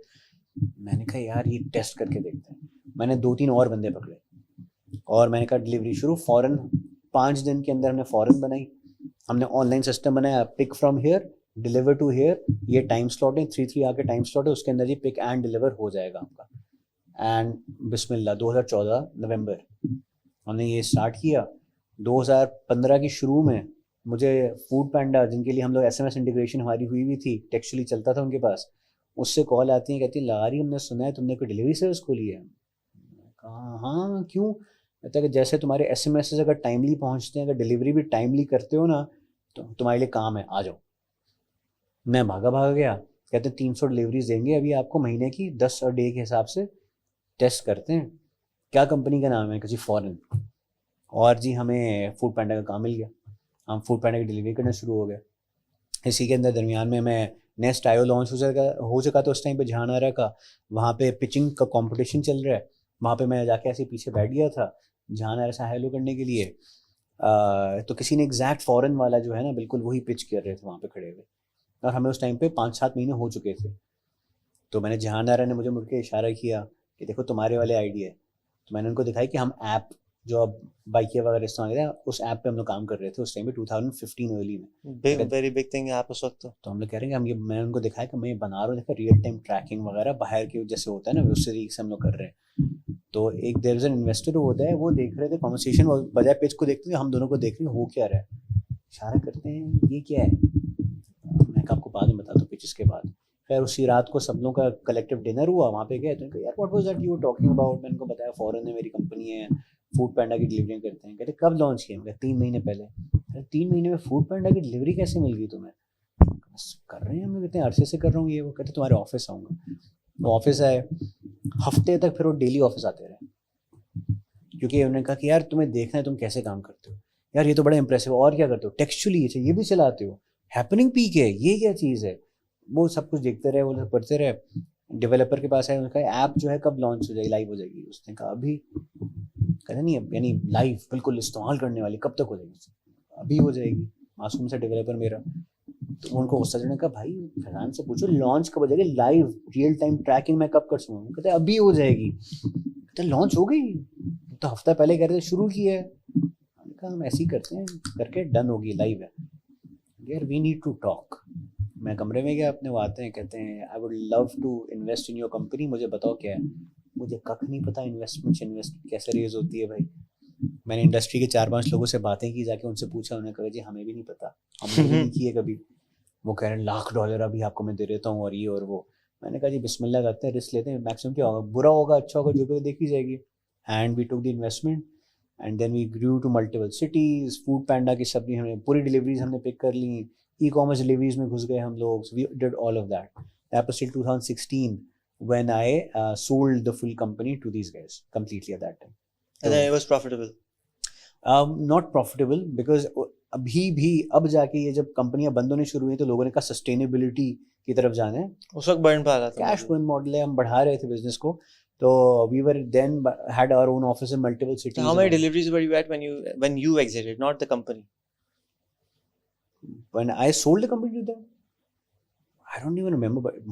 میں نے کہا یار یہ ٹیسٹ کر کے دیکھتے ہیں. میں نے 2-3 اور بندے پکڑے اور میں نے کہا ڈلیوری شروع. فوراً 5 دن کے اندر ہم نے فوراً بنائی. ہم نے آن لائن سسٹم بنایا, pick from here deliver to here. یہ ٹائم سلاٹ ہے 3 آ کے ٹائم سلاٹ ہے, اس کے اندر یہ پک اینڈ ڈلیور ہو جائے گا آپ کا. اینڈ بسم اللہ 2014 نومبر ہم نے یہ اسٹارٹ کیا. 2015 کی شروع میں مجھے فوڈ پینڈا جن کے لیے ہم لوگ ایس ایم ایس انٹیگریشن ہماری ہوئی تھی, ٹیکسچولی چلتا تھا ان کے پاس, اس سے کال آتی ہیں کہتی ہیں لاری ہم نے سنا ہے تم نے کوئی ڈلیوری سروس کھولی ہے. کہا ہاں کیوں. کہتا ہے کہ جیسے تمہارے ایس ایم ایس اگر ٹائملی پہنچتے ہیں, اگر ڈلیوری بھی ٹائملی کرتے ہو نا تو تمہارے لیے کام ہے, آ جاؤ. میں بھاگا گیا. کہتے ہیں 300 ڈلیوریز دیں گے ابھی آپ کو مہینے کی, 10 ڈے کے حساب سے ٹیسٹ کرتے ہیں. کیا کمپنی کا نام ہے کہ جی فورن. اور جی ہمیں فوڈ پینڈا کا کام مل گیا, ہم فوڈ پینڈا کی ڈلیوری کرنا شروع ہو گئے. اسی کے اندر درمیان میں نیسٹ آئیو لانچ ہو چکا تو اس ٹائم پہ جہان آرا کا وہاں پہ پچنگ کا کمپٹیشن چل رہا ہے. وہاں پہ میں جا کے ایسے پیچھے بیٹھ گیا تھا جہان آرا سے ہیلو کرنے کے لیے. تو کسی نے ایگزیکٹ فورن والا جو ہے نا بالکل وہی پچ کر رہے تھے وہاں پہ کھڑے ہوئے, اور ہمیں اس ٹائم پہ 5-7 مہینے ہو چکے تھے. تو میں نے جہان آرا نے مجھے مڑ کے اشارہ کیا کہ دیکھو تمہارے والے آئیڈیا ہے. تو میں نے ان کو دکھائی کہ ہم ایپ جو اب بائکیں وغیرہ استعمال کرتے ہیں اس ایپ پہ ہم لوگ کام کر رہے تھے اس ٹائم پہ 2015 ارلی میں. ویری بگ تھنگ ہے آپ اس وقت. تو ہم لوگ کہہ رہے ہیں کہ ہم یہ, میں نے ان کو دکھایا کہ میں یہ بنا رہا ہوں, دیکھا ریئل ٹائم ٹریکنگ وغیرہ باہر کے جیسے ہوتا ہے نا اس طریقے سے ہم لوگ کر رہے ہیں. تو ایک دیر از این انویسٹر ہوتا ہے, وہ دیکھ رہے تھے کنورسیشن, بجائے پیج کو دیکھتے ہیں ہم دونوں کو دیکھ رہے ہیں ہو کیا رہا ہے, اشارہ کرتے ہیں یہ کیا ہے. میں آپ کو بعد میں بتا دوں پیچز کے بعد. خیر اسی رات کو سب لوگوں کا کلیکٹیو ڈنر ہوا, وہاں پہ گئے تو یار what was that you talking about. میں ان کو بتایا فورن ہے میری کمپنی ہے, فوڈ پینڈا کی ڈلیوریاں کرتے ہیں. کہتے کب لانچ کیا. میں 3 مہینے پہلے. 3 مہینے میں فوڈ پینڈا کی ڈلیوری کیسے مل گئی تمہیں. بس کر رہے ہیں ہم کتنے عرصے سے کر رہا ہوں یہ. وہ کہتے تمہارے آفس آؤں گا. وہ آفس آئے, ہفتے تک پھر وہ ڈیلی آفس آتے رہے, کیونکہ انہوں نے کہا کہ یار تمہیں دیکھنا ہے تم کیسے کام کرتے ہو. یار یہ تو بڑا امپریسو, اور کیا کرتے ہو, ٹیکسچولی یہ بھی چلاتے ہو, ہیپننگ پیک ہے, یہ کیا چیز ہے. وہ سب کچھ دیکھتے رہے, وہ پڑھتے رہے. ڈیولپر کے پاس آئے, انہوں نے کہا ایپ جو ہے کب لانچ ہو جائے گی, لائیو ہو جائے گی. اس نے کہا ابھی. کہتے نہیں یعنی لائیو بالکل استعمال کرنے والی کب تک ہو جائے گی. ابھی ہو جائے گی. معصوم سے ڈیولپر میرا. تو ان کو غصہ چڑھنے کا, بھائی فیضان سے پوچھو لانچ کب ہو جائے گی, لائیو ریئل ٹائم ٹریکنگ میں کب کر سکوں. کہتے ابھی ہو جائے گی. کہتے لانچ ہو گئی تو ہفتہ پہلے کہہ رہے تھے شروع کیا ہے. ہم نے کہا ہم ایسے ہی کرتے ہیں, کر کے ڈن ہوگی لائیو ہے. یار وی نیڈ ٹو ٹاک. میں کمرے میں گیا اپنے, وہ آتے ہیں کہتے ہیں I would love to invest in your company. مجھے بتاؤ کیا ہے. مجھے کک نہیں پتا انویسٹمنٹ کیسے ریز ہوتی ہے بھائی. میں نے انڈسٹری کے 4-5 لوگوں سے باتیں کی, جا کے ان سے پوچھا, انہوں نے کہا جی ہمیں بھی نہیں پتا, ہم نے بھی نہیں کی ہے کبھی. وہ کہہ رہے ہیں $1,00,000 ابھی آپ کو میں دے دیتا ہوں اور یہ اور وہ. میں نے کہا جی بسم اللہ کرتے ہیں, رسک لیتے ہیں, میکسیمم کیا ہوگا, برا ہوگا اچھا ہوگا جو بھی دیکھی جائے گی. And we took the investment and then we grew to multiple cities. Foodpanda کی سب ہم نے پوری ڈلیوریز ہم نے پک کر لیں. ای کامرس ڈلیوریز میں گھس گئے ہم لوگ. We did all of that. That was till 2016 when I sold the full company to these guys completely at that time. And then it was profitable. Not profitable because ابھی بھی اب جا کے یہ جب کمپنیاں بند ہونے شروع ہوئی تو لوگوں نے کہا سسٹینیبلٹی کی طرف جانا ہے. اس وقت برن پا رہا تھا, کیش برن ماڈل ہے, ہم بڑھا رہے تھے بزنس کو. تو we were then had our own office in multiple cities. How many deliveries were you at when you exited, not the company? when I sold the company to them, I don't even remember, but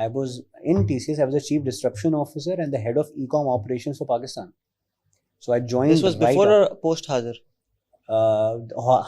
I was in TCS. I was the chief disruption officer and the head of e-com operations for Pakistan. So I joined. This was before or post Hazir?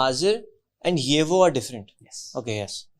Hazir and Yevo are different. Yes. Okay, yes.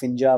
Finja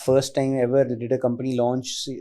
First time ever did a company launch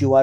QR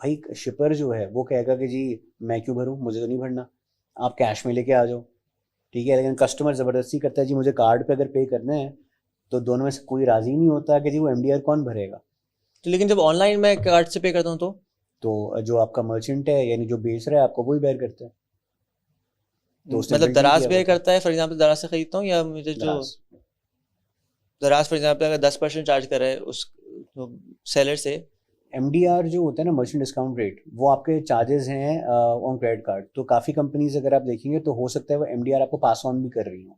بھائی شپر جو ہے وہ کہے گا کہ جی میں کیوں بھروں, مجھے تو نہیں بھرنا, آپ کیش میں لے کے آ جاؤ, ٹھیک ہے. لیکن کسٹمر زبردستی کرتا ہے جی مجھے کارڈ پہ اگر پے کرنا ہے, تو دونوں میں سے کوئی راضی نہیں ہوتا کہ جی وہ MDR کون بھرے گا. تو لیکن جب آن لائن میں کارڈ سے پے کرتا ہوں تو جو آپ کا مرچنٹ ہے یعنی جو بیچ رہا ہے آپ کو وہی بیئر کرتا ہے. تو اس نے مطلب build نہیں دراز کیا بیئر ہوتا. کرتا ہے, فار ایگزامپل دراز سے خریدتا ہوں, یا مجھے جو دراز فار ایگزامپل اگر 10% چارج کر رہا ہے اس سیلر سے, MDR جو ہوتا ہے نا مرچنٹ ڈسکاؤنٹ ریٹ, وہ آپ کے چارجز ہیں آن کریڈٹ کارڈ. تو کافی کمپنیز اگر آپ دیکھیں گے تو ہو سکتا ہے وہ MDR آپ کو پاس آن بھی کر رہی ہوں.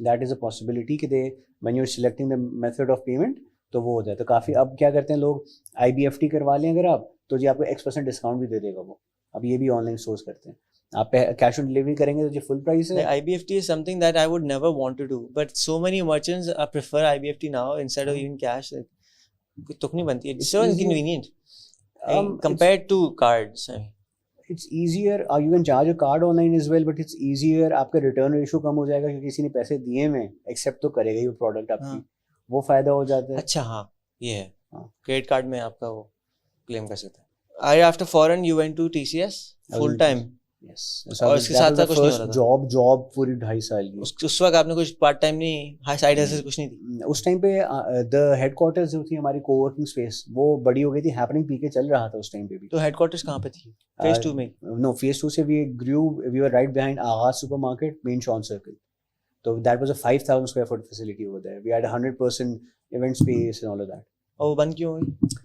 دیٹ از اے پاسبلٹی کہ they when you are selecting the method of payment تو وہ ہو جائے. تو کافی اب کیا کرتے ہیں لوگ, IBFT کروا لیں اگر آپ تو جی آپ کو X% ڈسکاؤنٹ بھی دے دے گا وہ. اب یہ بھی آن لائن سورس کرتے ہیں. آپ کیش آن ڈلیوری کریں گے تو جی فل پرائز ہے. IBFT is something that I would never want to do, but so many merchants prefer IBFT now instead of even cash. تک نہیں بنتی, it's so inconvenient compared to cards. It's easier, you can charge a card online as well, but it's easier. آپ کا return ratio کم ہو جائے گا کیونکہ کسی نے پیسے دیے میں ایکسیپٹ تو کرے گا یہ پروڈکٹ آپ کی, وہ فائدہ ہو جاتا ہے. اچھا ہاں یہ ہے, کریڈٹ کارڈ میں آپ کا وہ کلیم کر سکتے ہیں. After foreign you went to TCS full time. Yes. اور اس کے ساتھ ساتھ کچھ نہیں ہو رہا تھا جاب پوری 2.5 سال کی. اس وقت آپ نے کچھ پارٹ ٹائم نہیں, ہائی سائڈ ہسل کچھ نہیں تھی اس ٹائم پہ. دا ہیڈ کوارٹرز جو تھی ہماری کو ورکنگ اسپیس وہ بڑی ہو گئی تھی, ہیپننگ PK چل رہا تھا اس ٹائم پہ بھی. تو ہیڈ کوارٹرز کہاں پہ تھی؟ فیز 2 میں؟ نو, فیز 2 سے وی گریو, وی ور رائٹ بیہائنڈ آغاز سپر مارکیٹ, مین شان سرکل. تو that was a 5,000 square foot facility over there. We had 100% event space and all of that. اور وہ بند کیوں ہوئی؟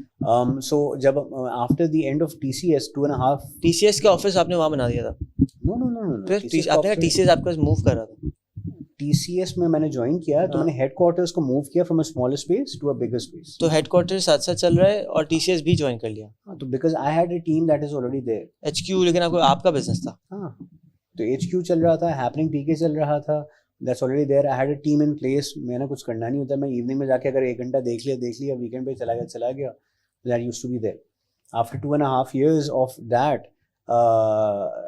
So جب after the end of TCS 2.5 TCS کا آفس آپ نے وہاں بنا دیا تھا؟ No. پھر آپ نے TCS آپ کا موو کر رہا تھا. TCS میں نے جوائن کیا تو میں نے ہیڈ کوارٹرز کو موو کیا from a smaller space to a bigger space. تو ہیڈ کوارٹر ساتھ ساتھ چل رہا ہے اور TCS بھی جوائن کر لیا. تو because I had a team that is already there. HQ لیکن آپ کا بزنس تھا. ہاں تو HQ چل رہا تھا, ہیپننگ PK چل رہا تھا, that's already there. I had a team in place. میں نے کچھ کرنا نہیں ہوتا, میں ایوننگ میں جا کے اگر 1 گھنٹہ دیکھ لیا, ویکینڈ پہ چلا گیا. That used to be there. After 2.5 years of that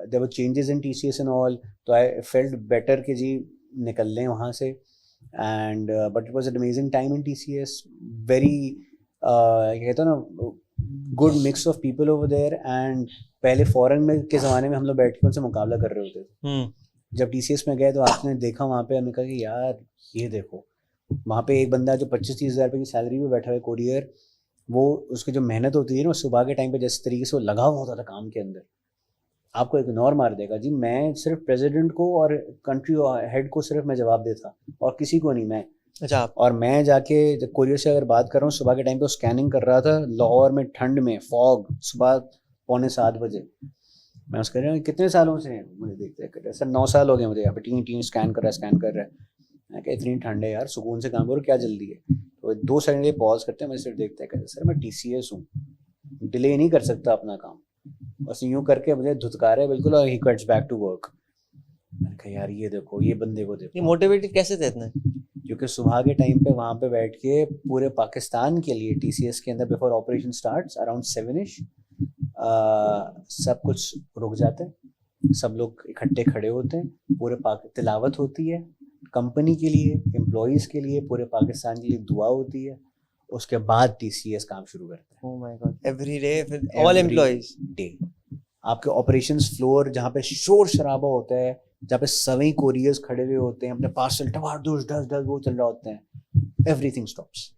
there were changes in TCS and all, تو I felt better کہ جی نکل لیں وہاں سے. and but it was an amazing time in TCS. very کہتا نا good mix of people over there. and پہلے فورن میں کے زمانے میں ہم لوگ بیٹھ کے ان سے مقابلہ کر رہے ہوتے تھے. جب TCS میں گئے تو آپ نے دیکھا وہاں پہ, ہم نے کہا کہ یار یہ دیکھو وہاں پہ ایک بندہ جو 25-30 ہزار روپے کی سیلری پہ بیٹھا ہوا ہے کوریئر, وہ اس کی جو محنت ہوتی ہے نا صبح کے ٹائم پہ جس طریقے سے وہ لگا ہوا ہوتا تھا کام کے اندر, آپ کو اگنور مار دے گا. جی میں صرف پریزیڈنٹ کو اور کنٹری ہیڈ کو صرف میں جواب دیتا اور کسی کو نہیں میں. اچھا. اور میں جا کے جب کوریئر سے اگر بات کر رہا ہوں, صبح کے ٹائم پہ اسکیننگ کر رہا تھا لاہور میں ٹھنڈ میں, فوگ, صبح 6:45 بجے. میں اس کہہ رہا ہوں کتنے سالوں سے ہیں, مجھے دیکھتے ہیں سر 9 سال ہو گئے مجھے یہاں پہ ٹین اسکین کر رہا ہے. میں کہ اتنی ٹھنڈ ہے یار, سکون سے کام کرو, کیا جلدی ہے. تو 2 سیکنڈ کے پاز کرتے ہیں, مجھے صرف دیکھتے ہیں کہتے سر میں TCS ہوں, ڈیلے نہیں کر سکتا اپنا کام, بس یوں کر کے مجھے دھتکارا ہے بالکل, اور ہی کٹس بیک ٹو ورک. میں نے کہا یار یہ دیکھو, یہ بندے کو دیکھو. یہ موٹیویٹڈ کیسے تھے اتنے؟ کیونکہ صبح کے ٹائم پہ وہاں پہ بیٹھ کے پورے پاکستان کے لیے TCS کے اندر before operation starts around 7ish سب کچھ رک جاتا ہے, سب لوگ اکٹھے کھڑے ہوتے ہیں, پورے تلاوت ہوتی ہے کمپنی کے لیے, امپلائیز کے لیے, پورے پاکستان کے لیے دعا ہوتی ہے. اس کے بعد TCS کام شروع کرتا ہے. Oh my God, every day with all employees. Day. آپ کے آپریشنس فلور جہاں پہ شور شرابہ ہوتا ہے, جہاں پہ سویں کوریئرز کھڑے ہوئے ہوتے ہیں, اپنے پارسل ٹوار دوش ڈس وہ چل رہا ہوتے ہیں, ایوری تھنگ اسٹاپس.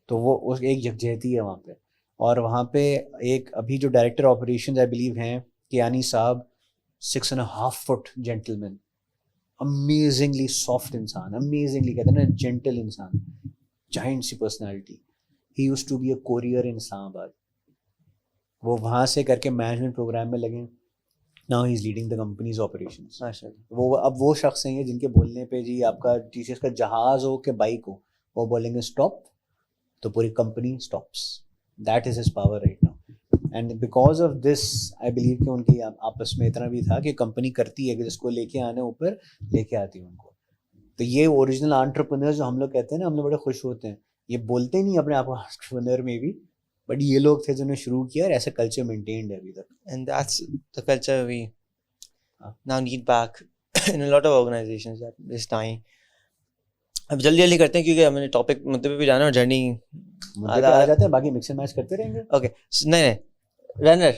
تو وہ ایک یکجہتی ہے وہاں پہ. اور وہاں پہ ایک ابھی جو ڈائریکٹر آپریشنز آئی بلیو ہیں کیانی صاحب, 6.5 foot gentleman, amazingly soft انسان, امیزنگلی کہتے ہیں نا جینٹل انسان, جائنٹ سی personality. He used to be a courier in Islamabad. وہ وہاں سے کر کے مینجمنٹ پروگرام میں لگے. Now he is leading the companies operations. وہ اب وہ شخص ہیں جن کے بولنے پہ جی آپ کا TCS کا جہاز ہو کہ بائک ہو, وہ بولیں گے اسٹاپ تو پوری company stops. That is his power right now. And because of this I believe کہ ان کی آپس میں اتنا بھی تھا کہ کمپنی کرتی ہے کہ جس کو لے کے آنے اوپر لے کے آتی ہے ان کو. تو یہ اوریجنل انٹرپرینر جو ہم لوگ کہتے ہیں نا, ہم لوگ بڑے خوش ہوتے ہیں. یہ بولتے نہیں اپنے آپ کو انٹرپرینر میں بھی, بٹ یہ لوگ تھے جنہوں نے شروع کیا, اور ایسا کلچر مینٹینڈ ہے ابھی تک. And that's the culture we now need back in a lot of organizations that is dying. اب جلدی جلدی کرتے ہیں کیونکہ ہمیں ٹاپک مدعے پہ بھی جانا ہے اور جرنی مدعے پہ آ جاتے ہیں, باقی مکس اینڈ میچ کرتے رہیں گے. اوکے نہیں رنر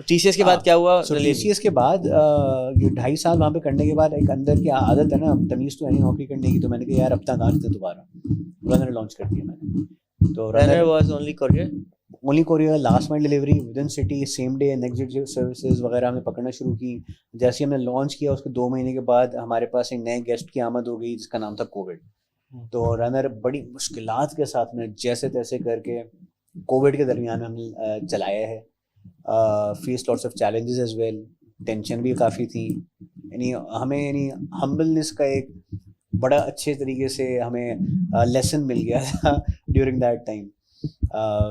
ٹی سی ایس کے بعد کیا ہوا؟ ٹی سی ایس کے بعد یہ 2.5 سال وہاں پہ کرنے کے بعد ایک اندر کی عادت ہے نا, تمیز تو ہے نوکری کرنے کی, تو میں نے کہا یار اب تک آج دوبارہ رنر لانچ کر دیا میں نے. تو runner was only courier, only courier, last mile delivery within city, same day, next day services وغیرہ ہم نے پکڑنا شروع کی. جیسے ہم نے لانچ کیا اس کے 2 مہینے کے بعد ہمارے پاس ایک نئے گیسٹ کی آمد ہو گئی جس کا نام تھا کووڈ. تو رنر بڑی مشکلات کے ساتھ میں جیسے تیسے کر کے کووڈ کے درمیان ہم نے چلایا ہے. Face lots of challenges as well, tension بھی کافی تھی. یعنی ہمیں یعنی ہمبلنس کا ایک بڑا اچھے طریقے سے ہمیں لیسن مل گیا تھا during that time.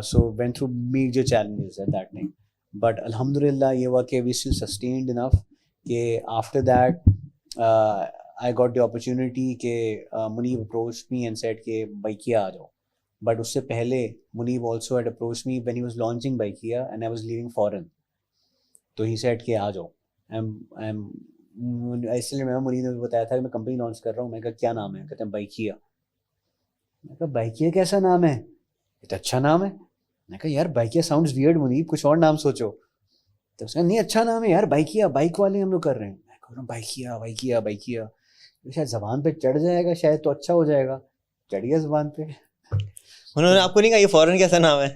So went through major challenges at that time, but alhamdulillah یہ ہوا کہ we still sustained enough کہ after that I got the opportunity کہ Muneeb approached me and said کہ Baikia آ جاؤ. But اس سے پہلے Muneeb also had approached me when he was launching Baikia and I was leaving foreign. تو he said کہ آ جاؤ. I still remember Muneeb نے بتایا تھا کہ میں کمپنی لانچ کر رہا ہوں. میں کہا کیا نام ہے؟ کہتے ہیں Baikia. میں کہا Baikia کیسا نام ہے؟ تو اچھا نام ہے. میں کہا یار بائکیا ساؤنڈز ویئرڈ منیب, کچھ اور نام سوچو. تو اس نے نہیں اچھا نام ہے یار, بائکیا, بائک والے ہم لوگ کر رہے ہیں. میں کہہ رہا ہوں بائکیا بائکیا بائکیا, شاید زبان پہ چڑھ جائے گا, شاید تو اچھا ہو جائے گا. چڑھ گیا زبان پہ. انہوں نے آپ کو نہیں کہا یہ فورن کیسا نام ہے؟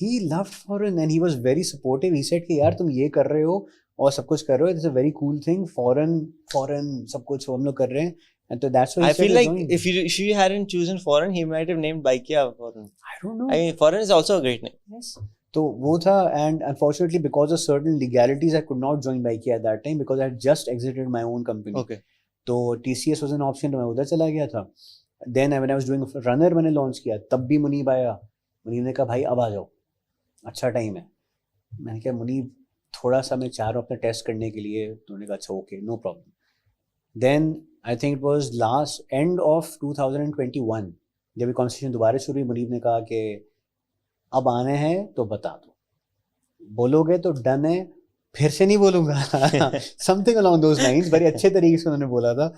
He loved foreign and he was very supportive. He said کہ یار تم یہ کر رہے ہو اور سب کچھ کر رہے ہو, it's a very cool thing. foreign سب کچھ ہم لوگ کر رہے ہیں. And so that's why I feel like if you hadn't chosen foreign, he might have named Baikia foreign. I don't know. I mean, foreign is also a great name. Yes. تو وہ تھا, and unfortunately because of certain legalities I could not join Baikia at that time because I had just exited my own company. Okay. تو TCS was an option, تو میں ادھر چلا گیا تھا. Then when I was doing runner میں نے launch کیا, تب بھی منیب آیا. منیب نے کہا بھائی اب آ جاؤ, اچھا ٹائم ہے. میں نے کہا منیب تھوڑا سا میں چاہ رہا ہوں اپنا ٹیسٹ کرنے کے لیے. تو انہوں نے کہا اچھا okay no problem. Then I think it was end of 2021 جب یہ کانورسیشن دوبارہ شروع ہوئی. منیب نے کہا کہ اب آنے ہیں تو بتا دو, بولو گے تو ڈن ہے, پھر سے نہیں بولوں گا. something along those lines, بڑے اچھے طریقے سے انہوں نے بولا تھا.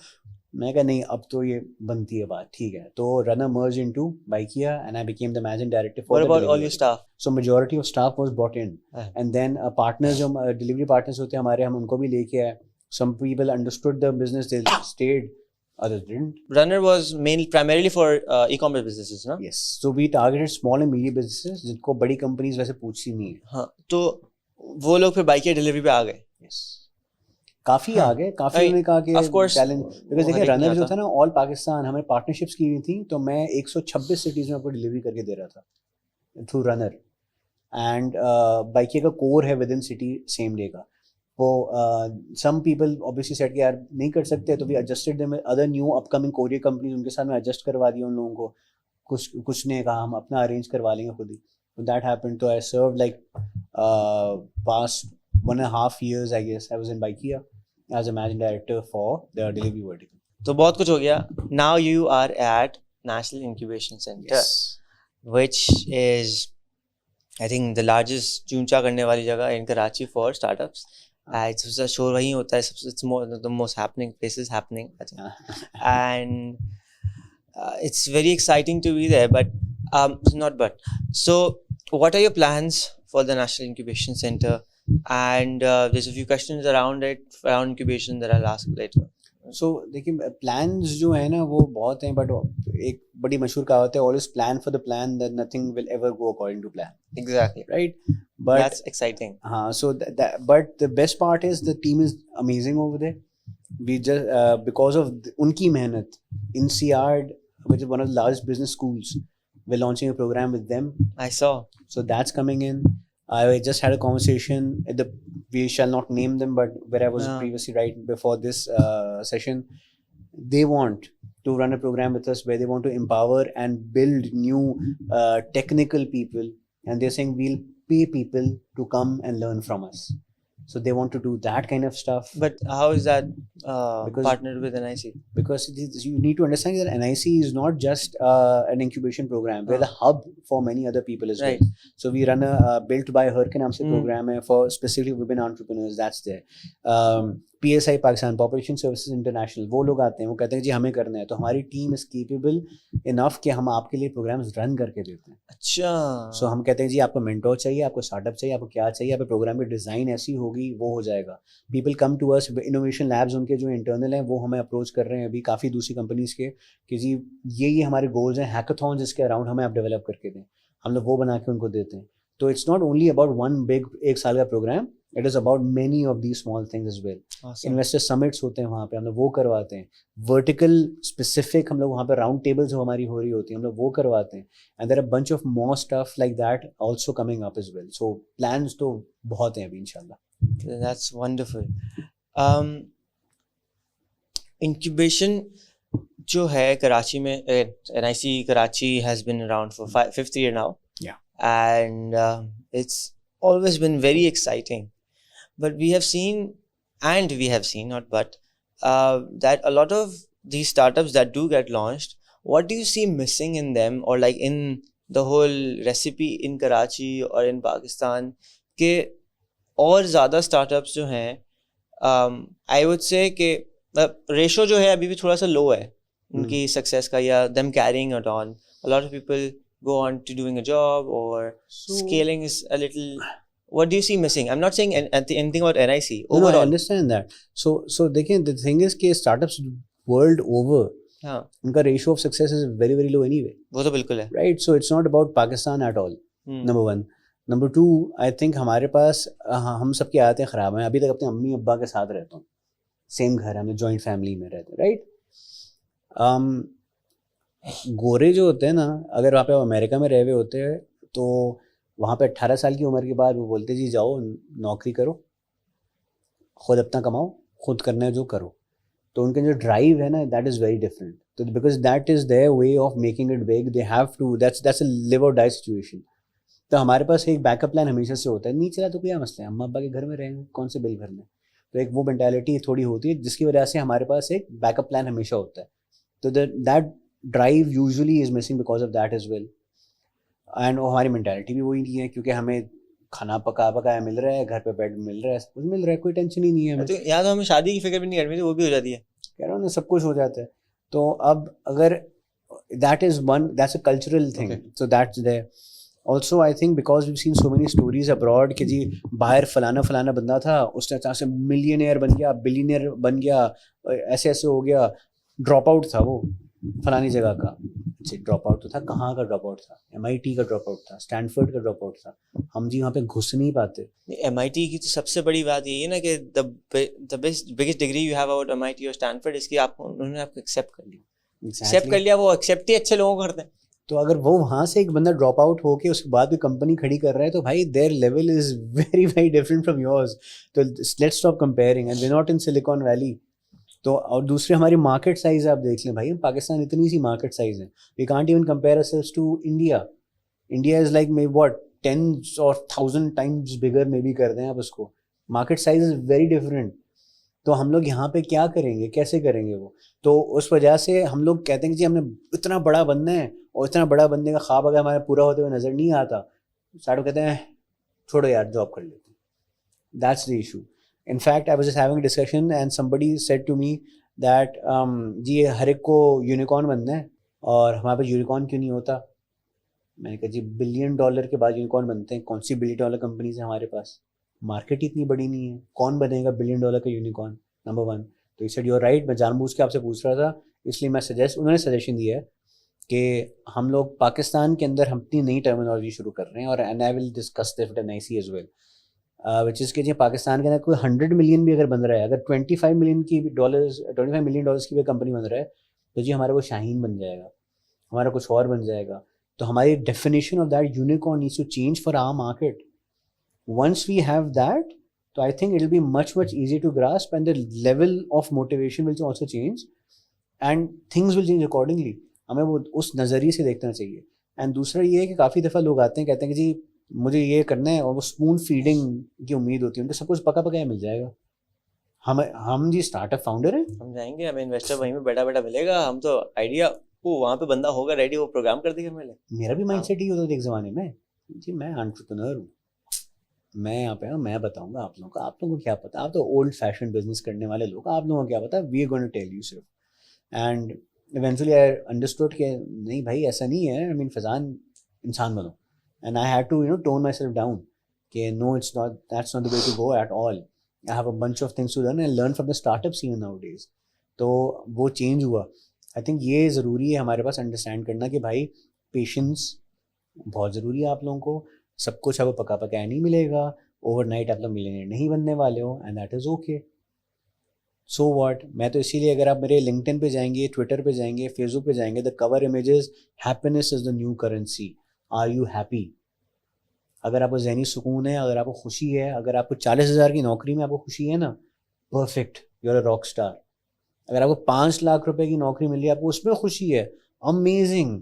میں کہا نہیں اب تو یہ بنتی ہے بات, ٹھیک ہے. تو Runner merged into Baikia and I became the managing director for What about all your staff? So majority of staff was brought in. And then partners جو delivery partners ہوتے ہیں ہمارے, ہم ان کو بھی لے کے آئے. Some people understood the business, they stayed, others didn't. Runner was primarily for e-commerce businesses, no? Yes. So we targeted small and medium businesses جن کو بڑی companies ویسے پوچھتی نہیں ہیں. ہاں, تو وہ لوگ پھر بائک ڈلیوری پہ آ گئے. Yes. کافی آ گئے, کافی انہوں نے کہا کہ چیلنج, بیکاز دیکھیں رنر جو تھا نا آل پاکستان, ہمیں پارٹنرشپس کی ہوئی تھیں, تو میں 126 سٹیز میں آپ کو ڈلیوری کر کے دے رہا تھا تھرو رنر. اینڈ بائکیا کا کور ہے with in city same day کا. وہ سم پیپل obviously said کہ یار نہیں کر سکتے, تو we adjusted them with other new upcoming courier companies, ان کے ساتھ میں ایڈجسٹ کروا دیا ان لوگوں کو. کچھ نے کہا ہم اپنا ارینج کروا لیں گے خود ہی. That happened. So I served like past 1.5 years I guess I was in Baikia as a managing director for the delivery vertical. تو بہت کچھ ہو گیا. Now you are at National Incubation Center, which is I think the largest چونچا کرنے والی جگہ in Karachi for startups. سب سے شور وہیں ہوتا ہے, the most happening places happening, and it's very exciting to be there. But so what are your plans for the National Incubation Center? And there's a few questions around incubation that I'll ask later. So دیکھیے plans جو ہیں نا وہ بہت ہیں, but ایک بڑی مشہور کہاوت ہے always plan for the plan that nothing will ever go according to plan. Exactly. Right? But that's exciting. So but the best part is the team is amazing over there. We just because of unki mehnat, INSEAD, which is one of the largest business schools, we're launching a program with them. I saw. So that's coming in. I just had a conversation at we shall not name them, but where I was previously right before this session, they want to run a program with us where they want to empower and build new technical people, and they're saying we'll pay people to come and learn from us. So they want to do that kind of stuff. But how is that partnered with NIC? Because you need to understand that NIC is not just an incubation program. We're the hub for many other people as well. So we run a Built by Her ke naam se program hai for specifically women entrepreneurs. That's there. PSI Pakistan population services international, وہ لوگ آتے ہیں, وہ کہتے ہیں جی ہمیں کرنا ہے, تو ہماری ٹیم از کیپیبل انف کہ ہم آپ کے لیے پروگرامز رن کر کے دیتے ہیں. اچھا, سو ہم کہتے ہیں جی آپ کو مینٹور چاہیے, آپ کو اسٹارٹ اپ چاہیے, آپ کو کیا چاہیے, آپ کے پروگرام کی ڈیزائن ایسی ہوگی, وہ ہو جائے گا. People come to us, innovation labs ان کے جو انٹرنل ہیں وہ ہمیں اپروچ کر رہے ہیں ابھی کافی دوسری کمپنیز کے کہ جی یہ ہمارے گولز ہیں, ہیکاتھون جس کے اراؤنڈ ہمیں آپ ڈیولپ کر کے دیں, ہم لوگ وہ بنا کے ان کو دیتے ہیں. تو it's not only about one big ایک سال کا programme, it is about many of these small things as well. Investor summits ہوتے ہیں وہاں پہ, ہم لوگ وہ کرواتے ہیں. ورٹیکل اسپیسیفک ہم لوگ وہاں پہ راؤنڈ ٹیبل جو ہماری ہو رہی ہوتی ہیں ہم لوگ وہ کرواتے ہیں. And there are bunch of more stuff like that also coming up as well. So plans تو بہت ہیں ابھی انشاءاللہ. That's wonderful. Incubation جو ہے کراچی میں, NIC Karachi has been around for 5th year now. Yeah. And it's always been very exciting. But we have seen, not but, that a lot of these startups that do get launched, what do you see missing in them or like in the whole recipe in Karachi or in Pakistan کہ اور زیادہ start ups جو ہیں I would say کہ ratio جو ہے ابھی بھی تھوڑا سا لو ہے ان کی سکسیس کا, یا them carrying it on. A lot of people go on to doing a job or scaling is a little. What do you see missing? I'm not saying anything about NIC. Overall. No, I understand that. So دیکھیں the thing is کہ startups world over ان کا ratio of success is very very low anyway. وہ تو بالکل ہے, right. So it's not about Pakistan at all, number one. Number two, I think ہمارے پاس ہم سب کی عادتیں خراب ہیں. ابھی تک اپنے امی ابا کے ساتھ رہتا ہوں, سیم گھر ہے, ہم جوائنٹ فیملی میں رہتے ہیں, رائٹ. گورے جو ہوتے ہیں نا, اگر وہاں پہ امریکہ میں رہے ہوئے ہوتے ہیں تو وہاں پہ 18 سال کی عمر کے بعد وہ بولتے جی جاؤ نوکری کرو, خود اپنا کماؤ, خود کرنا ہے جو کرو. تو ان کا جو ڈرائیو ہے نا, دیٹ از ویری ڈفرینٹ. تو because that is their way of making it big, they have to, that's a live or die situation. تو ہمارے پاس ایک بیک اپ پلان ہمیشہ سے ہوتا ہے, نہیں چلا تو کیا مسئلہ ہے, اماں ابا کے گھر میں رہیں, کون سے بل بھرنے. تو ایک وہ مینٹیلٹی تھوڑی ہوتی ہے جس کی وجہ سے ہمارے پاس ایک بیک اپ پلان ہمیشہ ہوتا ہے. تو that drive usually is missing because of that as well. And ہماری مینٹیلٹی بھی وہی نہیں ہے, کیونکہ ہمیں کھانا پکایا مل رہا ہے, گھر پہ بیڈ مل رہا ہے, سب کچھ مل رہا ہے, کوئی ٹینشن ہی نہیں ہے. یا تو ہمیں شادی کی فکر بھی نہیں کرنی, وہ بھی ہو جاتی ہے, کہہ رہا ہوں نا, سب کچھ ہو جاتا ہے. تو اب اگر that is one, that's a cultural thing. So that's there. Also I think because we've seen so many stories abroad کہ جی باہر فلانا بندہ تھا, اس نے سے ملینئر بن گیا, بلینئر بن گیا, ایسے ہو گیا. ڈراپ آؤٹ تھا وہ فلانی جگہ کا. ڈراپ آؤٹ تو تھا, کہاں کا ڈراپ آؤٹ تھا؟ MIT کا ڈراپ آؤٹ تھا, اسٹینفورڈ کا ڈراپ آؤٹ تھا. ہم جی وہاں پہ گھس نہیں پاتے. MIT کی تو سب سے بڑی بات یہی ہے نا کہ biggest degree you have about MIT اور اسٹینفورڈ اس کی انہوں نے آپ کو ایکسیپٹ کر لیا. وہ ایکسیپٹ ہی اچھے لوگوں کو کرتے ہیں. تو اگر وہ وہاں سے ایک بندہ ڈراپ آؤٹ ہو کے اس کے بعد بھی کمپنی کھڑی کر رہا ہے تو بھائی their level is very very different from yours. تو let's stop comparing, and we not in Silicon Valley. تو اور دوسری ہماری مارکیٹ سائز آپ دیکھ لیں بھائی, پاکستان اتنی سی مارکیٹ سائز ہے, we can't even compare ourselves to India. India is like may what 10 or 1000 times bigger میں بھی کر دیں آپ اس کو. Market size is very different. تو ہم لوگ یہاں پہ کیا کریں گے, کیسے کریں گے وہ؟ تو اس وجہ سے ہم لوگ کہتے ہیں کہ جی ہم نے اتنا بڑا بننا ہے, اور اتنا بڑا بننے کا خواب اگر ہمارا پورا ہوتے ہوئے نظر نہیں آتا, ساڑھوں کہتے ہیں چھوڑو یار جاب کر لیتے ہیں. That's the issue. In fact, I was just having a discussion and somebody said to me that جی ہر ایک کو یونیکارن بننا ہے اور ہمارے پاس یونیکارن کیوں نہیں ہوتا. میں نے کہا جی $1 بلین کے بعد یونیکارن بنتے ہیں, کون سی $1 بلین کمپنیز ہیں ہمارے پاس, مارکیٹ اتنی بڑی نہیں ہے, کون بنے گا $1 بلین کا یونیکارن, نمبر ون. تو اس سیڈ یو آر رائٹ, میں جان بوجھ کے آپ سے پوچھ رہا تھا, اس لیے میں انہوں نے سجیشن دیا ہے کہ ہم لوگ پاکستان کے اندر ہم اپنی نئی ٹرمینالوجی شروع کر رہے ہیں, اور and I will discuss this with NIC as well, which is کہ جی پاکستان کے اندر کوئی 100 ملین بھی اگر بن رہا ہے, اگر 25 ملین کی بھی کمپنی بن رہا ہے, تو جی ہمارا وہ شاہین بن جائے گا, ہمارا کچھ اور بن جائے گا. تو ہماری definition of that unicorn needs to change for our market. Once we have that, تو I think it will be much easy to grasp, and the level of motivation will also change, and things will change accordingly. ہمیں وہ اس نظریے سے دیکھنا چاہیے. And دوسرا یہ ہے کہ کافی دفعہ لوگ آتے ہیں کہتے ہیں کہ جی مجھے یہ کرنا ہے, اور وہ اسپون فیڈنگ کی امید ہوتی ہے ان کو, سب کچھ پکا پکایا مل جائے گا. ہم جی اسٹارٹ اپ فاؤنڈر ہیں, ہم جائیں گے, ہمیں انویسٹر وہیں پہ بیٹھا ملے گا, ہم تو آئیڈیا وہاں پہ بندہ ہوگا ریڈی, وہ پروگرام کر دے گا. میرا بھی مائنڈ سیٹ ہی ہوتا تھا ایک زمانے میں, جی میں انٹرپرینور ہوں, میں یہاں پہ میں بتاؤں گا آپ لوگوں کو, آپ لوگوں کو کیا پتا, آپ تو اولڈ فیشن بزنس کرنے والے لوگ, آپ لوگوں کو کیا پتا, we are going to tell you صرف. اینڈ ایونچولی آئی انڈرسٹوڈ کہ نہیں بھائی ایسا نہیں ہے, آئی مین فیضان انسان بنو. And I had to tone myself down کہ no it's not, that's not the way to go at all. I have a bunch of things to learn and learn from the startups even nowadays وہ change ہوا. I think یہ ضروری ہے ہمارے پاس understand کرنا کہ بھائی patience بہت ضروری ہے آپ لوگوں کو. سب کچھ آپ کو پکا پکایا نہیں ملے گا, اوور نائٹ آپ لوگ ملینئر نہیں بننے والے ہو, and that is okay. So what. میں تو اسی لیے اگر آپ میرے لنکڈ پہ جائیں گے, ٹویٹر پہ جائیں گے, فیس بک پہ جائیں گے, the cover images happiness is the new currency. Are you happy? اگر آپ کو ذہنی سکون ہے, اگر آپ کو خوشی ہے, اگر آپ کو 40,000 کی نوکری میں آپ کو خوشی ہے نا, perfect, you are a rock star. اگر آپ کو 5 لاکھ روپے کی نوکری مل رہی ہے, آپ کو اس میں خوشی ہے, امیزنگ.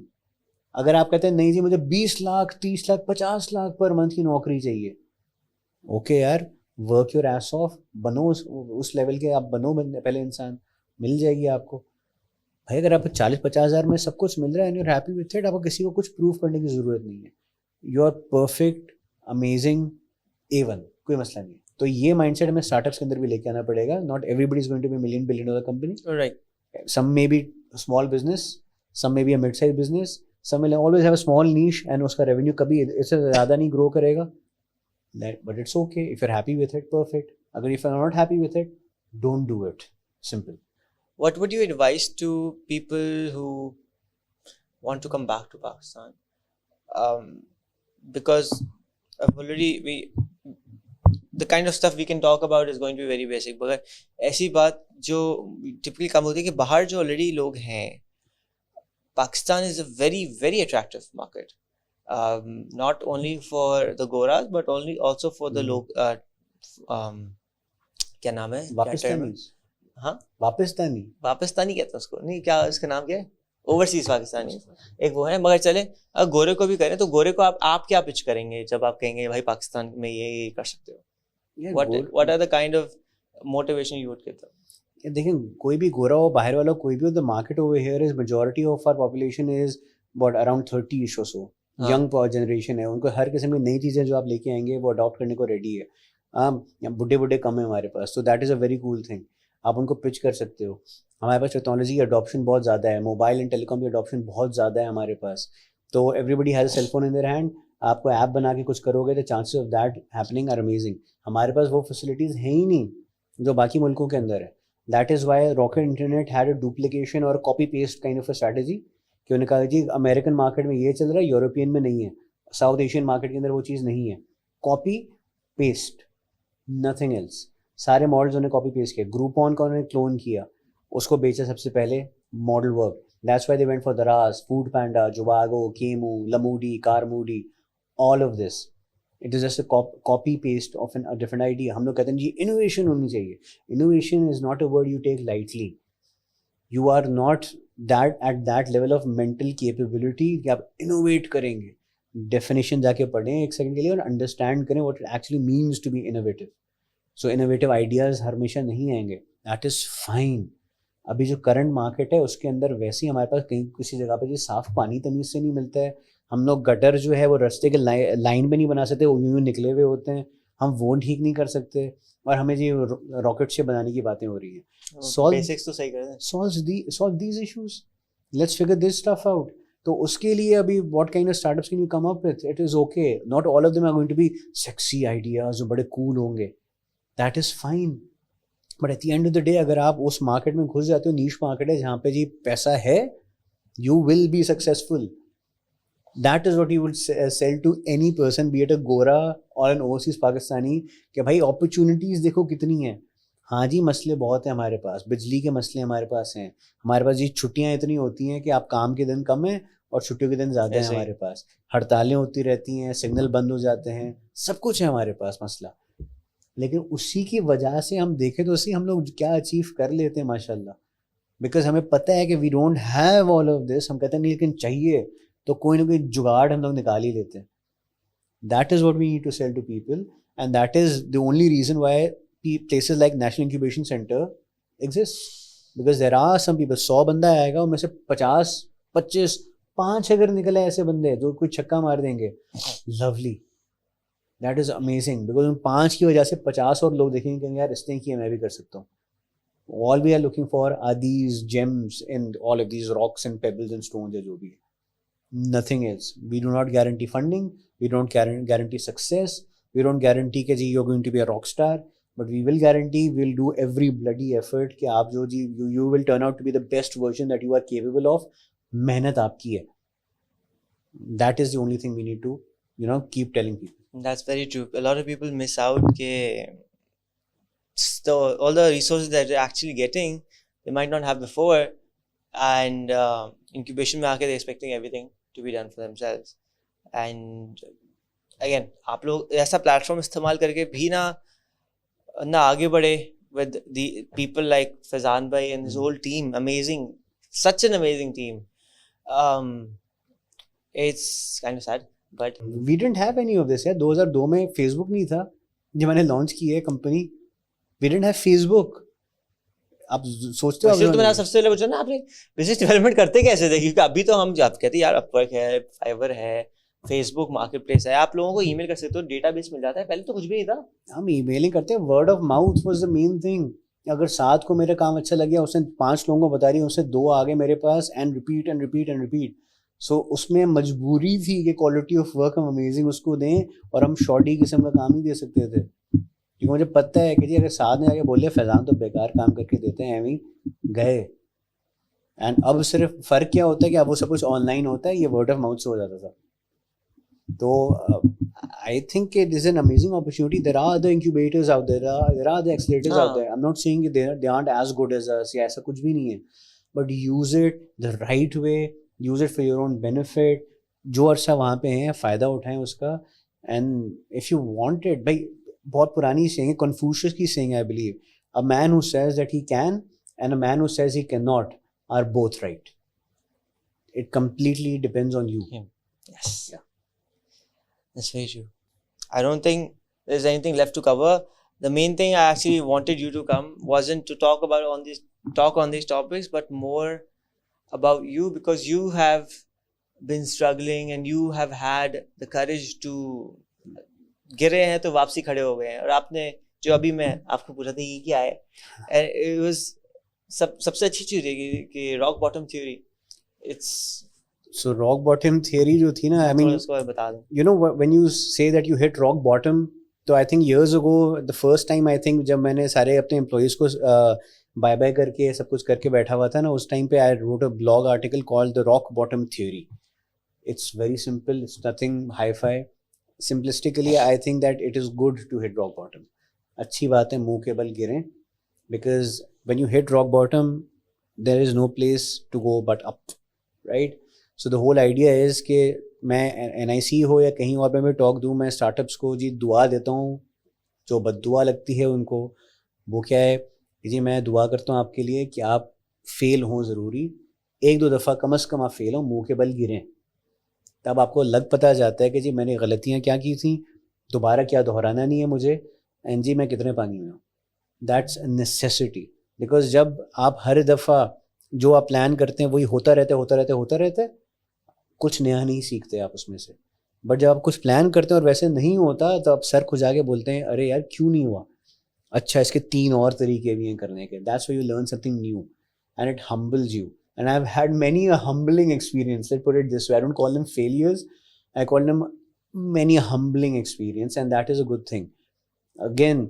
اگر آپ کہتے ہیں نہیں جی مجھے 20 لاکھ 30 لاکھ 50 لاکھ پر منتھ کی نوکری چاہیے, اوکے یار, ورک یور ایس آف, بنو اس لیول کے, آپ بنو پہلے انسان, مل جائے گی آپ کو. بھائی اگر آپ کو 40-50 ہزار میں سب کچھ مل رہا ہے and you are happy with it, آپ کو کسی کو کچھ پروف کرنے کی ضرورت نہیں ہے. You are perfect, amazing, A1, کوئی مسئلہ نہیں ہے. تو یہ مائنڈ سیٹ ہمیں اسٹارٹ اپس کے اندر بھی لے کے آنا پڑے گا. Not everybody is going to be million billion dollar company. Right. Some may be small business, some may be a mid size business, some will always have a small niche and اس کا revenue کبھی اس سے زیادہ نہیں گرو کرے گا. But it's okay. If you're happy with it, perfect. If you're not happy with it, don't do it. Simple. What would you advise to people who want to come back to Pakistan? Because I've already, the kind of stuff we can talk about is going to be very basic. But ایسی بات جو typically کم ہوتی ہے کہ باہر جو already لوگ ہیں, Pakistan is a very, very attractive market. Not only for the Goras but also for the local کیا نام ہے, پاکستانی کہتے ہیں اس کو, نہیں کیا اس کا نام کیا ہے, اوورسیز پاکستانی ایک وہ ہے. مگر چلے اگر گورے کو بھی کریں تو گورے کو آپ کیا پچ کریں گے جب آپ کہیں گے بھائی پاکستان میں یہ کر سکتے ہو؟ what are the kind of motivation you would give them? دیکھیں کوئی بھی گورا ہو, باہر والا کوئی بھی ہو, the market over here is majority of our population is about around 30ish or so. Young generation ہے, ان کو ہر قسم کی نئی چیزیں جو آپ لے کے آئیں گے وہ اڈاپٹ کرنے کو ریڈی ہے. بڈھے کم ہیں ہمارے پاس, تو that is a very cool thing. آپ ان کو پچ کر سکتے ہو. ہمارے پاس ٹیکنالوجی کی اڈاپشن بہت زیادہ ہے, موبائل اینڈ ٹیلی کام کی اڈاپشن بہت زیادہ ہے ہمارے پاس. تو everybody has a cell phone in their hand. آپ کو ایپ بنا کے کچھ کرو گے, the chances of that happening are amazing. ہمارے پاس وہ فیسلٹیز ہیں ہی نہیں جو باقی ملکوں کے اندر ہے. That is why Rocket Internet had a duplication or copy paste kind of a strategy, کہ انہوں نے کہا جی امیریکن مارکیٹ میں یہ چل رہا ہے, یورپین میں نہیں ہے, ساؤتھ ایشین مارکیٹ کے اندر وہ چیز نہیں ہے. Copy paste, nothing else. سارے ماڈلز انہوں نے کاپی پیسٹ کیا. گروپون کا انہوں نے کلون کیا, اس کو بیچا سب سے پہلے, model work. That's why they went for Daraz, Foodpanda, جواگو, Kaymu, Lamudi, Carmudi, all of this. It is just a copy paste of an different idea. ہم لوگ کہتے ہیں جی انوویشن ہونی چاہیے. Innovation is not a word you take lightly. You are not that at that level of mental capability کہ آپ innovate کریں گے. ڈیفینیشن جا کے پڑھیں ایک سیکنڈ کے لیے اور انڈرسٹینڈ کریں what it actually means to be innovative. So innovative ideas ہمیشہ نہیں آئیں گے, دیٹ از فائن. ابھی جو کرنٹ مارکیٹ ہے اس کے اندر ویسے ہی ہمارے پاس کہیں کسی جگہ پہ جی صاف پانی تمیز سے نہیں ملتا ہے. ہم لوگ گٹر جو ہے وہ رستے کے لائن پہ نہیں بنا سکتے, وہ یوں نکلے ہوئے ہوتے ہیں, ہم وہ ٹھیک نہیں کر سکتے, اور ہمیں جی راکٹ سے بنانے کی باتیں ہو رہی ہیں. solve these issues, let's figure this stuff out. تو اس کے لیے ابھی what kind of startups can you come up with? It is okay. Not all of them are going to be sexy ideas جو بڑے cool ہوں گے. That is fine. But at the end of the day اگر آپ اس market میں گھس جاتے ہو, نیش market ہے جہاں پہ جی پیسہ ہے, you will be successful. That is what you would sell to any person, be it a Gora or an overseas Pakistani, کہ بھائی opportunities دیکھو کتنی ہیں. ہاں جی مسئلے بہت ہیں ہمارے پاس, بجلی کے مسئلے ہمارے پاس ہیں, ہمارے پاس جی چھٹیاں اتنی ہوتی ہیں کہ آپ کام کے دن کم ہیں اور چھٹیوں کے دن زیادہ ہیں ہمارے پاس, ہڑتالیں ہوتی رہتی ہیں, سگنل بند ہو جاتے ہیں, سب کچھ ہے ہمارے پاس مسئلہ. لیکن اسی کی وجہ سے ہم دیکھیں تو اسی ہم لوگ کیا اچیو کر لیتے ہیں ماشاء اللہ, بیکاز ہمیں پتہ ہے کہ we don't have all of this. ہم کہتے ہیں نہیں لیکن چاہیے, تو کوئی نہ کوئی جگاڑ ہم لوگ نکال ہی لیتے ہیں. That is what we need to sell to people, and that is the only reason why places like National Incubation Center exist, because there are some people, 100 بندہ آئے گا ان میں سے 50 25 5 اگر نکلے ایسے بندے جو کوئی چھکا مار دیں گے, lovely, That is amazing because ان 5 کی وجہ سے 50 اور لوگ دیکھیں گے کہ یار اس نے کیا میں بھی کر سکتا ہوں. All we are looking for are these gems and all of these rocks and pebbles and stones جو بھی ہے. Nothing else. We do not guarantee funding. We don't guarantee success. We don't guarantee کہ جی you're going to be a rock star. But we will guarantee we'll do every bloody effort کہ آپ جو جی you will turn out to be the best version that you are capable of. محنت آپ کی ہے. That is the only thing we need to, keep telling people. That's very true. A lot of people miss out کہ all the resources that they're actually getting, they might not have before. And incubation میں آ کے they're expecting everything to be done for themselves. And again, آپ لوگ ایسا platform استعمال کر کے بھی نہ آگے بڑھے with the people like Faizan bhai and his whole team. Amazing. Such an amazing team. It's kind of sad, but we didn't have any of this. 2002 میں فیس بک نہیں تھا جب میں نے لانچ کی ہے company. We didn't have Facebook. آپ سوچتے ہو تو میں سب سے پہلے پوچھا نا آپ نے بزنس ڈیولپمنٹ کرتے کیسے تھے, کیونکہ ابھی تو ہم جب کہتے ہیں یار اپ ورک ہے, فائیور ہے, فیس بک مارکیٹ پلیس ہے, آپ لوگوں کو ای میل کر سکتے ہو, ڈیٹا بیس مل جاتا ہے. پہلے تو کچھ بھی نہیں تھا. ہم ای میلنگ کرتے ہیں, word of mouth was the main thing. اگر 7 کو میرا کام اچھا لگیا, اس نے 5 لوگوں کو بتا رہی, اس سے 2 آگے میرے پاس, and repeat and repeat and repeat. So اس میں مجبوری تھی کہ کوالٹی آف ورک ہم امیزنگ اس کو دیں, اور ہم شارٹی قسم کا کام نہیں دے سکتے تھے. کیونکہ مجھے پتہ ہے کہ جی اگر 7 نے آگے بولے فیضان تو بیکار کام کر کے دیتے ہیں, ایویں گئے. اینڈ اب صرف فرق کیا ہوتا ہے کہ اب وہ سب کچھ آن لائن ہوتا ہے, یہ ورڈ آف ماؤتھ سے ہو جاتا تھا. تو I think it is an amazing opportunity. There are other incubators out there. There are other accelerators out there. I'm not saying that they aren't as good as us. ایسا کچھ بھی نہیں ہے. But use it the right way. Use it for your own benefit. جو عرصہ وہاں پہ ہیں فائدہ اٹھائیں اس کا. And if you want it, بھائی بہت پرانی saying ہے, Confucius کی saying ہے, I believe. A man who says that he can and a man who says he cannot are both right. It completely depends on you. Yes. Yeah. That's very true. I don't think there's anything left to cover. The main thing I actually wanted you to come wasn't to talk on these topics, but more about you, because you have been struggling and you have had the courage to گرے ہیں تو واپسی کھڑے ہو گئے ہیں. اور آپ نے جو ابھی میں آپ کو پوچھا تھا یہ کیا ہے, and it was سب سے اچھی چیز ہے کہ rock bottom theory. So rock bottom theory جو تھی نا, I mean, when you say that you hit rock bottom, تو I think years ago, the first time I think جب میں نے سارے اپنے employees کو بائی بائی کر کے سب کچھ کر کے بیٹھا ہوا تھا نا, اس ٹائم پہ I wrote a blog article called the rock bottom theory. It's very simple, it's nothing hi-fi. Simplistically, I think that it is good to hit rock bottom. اچھی بات ہے منہ کے بل گریں, because when you hit rock bottom, there is no place to go but up, right? So the whole idea is کہ میں NIC ہو یا کہیں اور پہ میں ٹاک دوں, میں اسٹارٹ اپس کو جی دعا دیتا ہوں, جو بد دعا لگتی ہے ان کو, وہ کیا ہے کہ جی میں دعا کرتا ہوں آپ کے لیے کہ آپ فیل ہوں ضروری, 1-2 دفعہ کم از کم آپ فیل ہوں, منہ کے بل گریں. تب آپ کو لگ پتہ جاتا ہے کہ جی میں نے غلطیاں کیا کی تھیں, دوبارہ کیا دہرانا نہیں ہے مجھے, اینڈ جی میں کتنے پانی میں ہوں. دیٹس اے نیسیسٹی, بیکاز جب آپ ہر دفعہ جو آپ پلان کرتے ہیں وہی ہوتا رہتا ہے, کچھ نیا نہیں سیکھتے آپ اس میں سے. بٹ جب آپ کچھ پلان کرتے ہیں اور ویسے نہیں ہوتا, تو آپ سر کھجا کے بولتے ہیں ارے یار کیوں نہیں ہوا, اچھا اس کے 3 اور طریقے بھی ہیں کرنے کے. That's why you learn something new and it humbles you. And I've had many a humbling experience. Let's put it this way. I don't call them failures. I call them many a humbling experience, and that is a good thing. Again,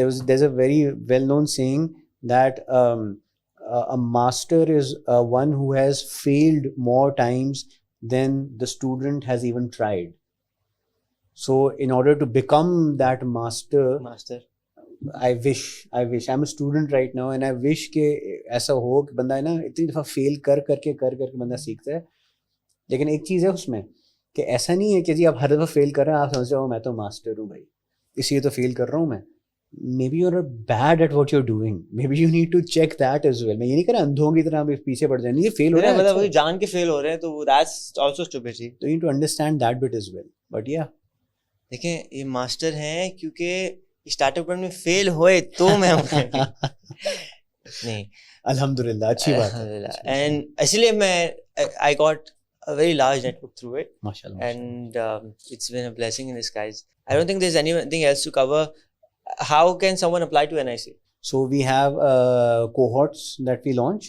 there's a very well-known saying that a master is one who has failed more times than the student has even tried. So, in order to become that master. I wish I'm a student right now, and I wish کہ ایسا ہو کہ بندہ ہے نا اتنی دفعہ فیل کر کے بندہ سیکھتا ہے. لیکن ایک چیز ہے اس میں کہ ایسا نہیں ہے کہ جی آپ ہر دفعہ فیل کر رہے ہیں آپ سمجھ رہے ہو میں تو ماسٹر ہوں بھائی, اس لیے تو فیل کر رہا ہوں میں. Maybe you're bad at what you're doing. Maybe you need to check that as well. میں یہ نہیں کہہ رہا اندھوں کی طرح پیچھے پڑ جائیں, یہ فیل ہو رہا ہے مطلب جان کے فیل ہو رہے ہیں, تو that's also stupid. So you need to understand that bit as well. But yeah, دیکھیں یہ ماسٹر ہیں کیونکہ اسٹارٹ اپ میں فیل ہوئے تو میں نہیں, الحمد للہ اچھی بات ہے. اینڈ اسی لیے میں I got a very large network through it. MashaAllah. And it's been a blessing in disguise. I don't think there's anything else to cover. How can someone apply to NIC? So we have cohorts that we launch.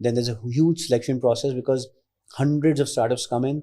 Then there's a huge selection process because hundreds of startups come in.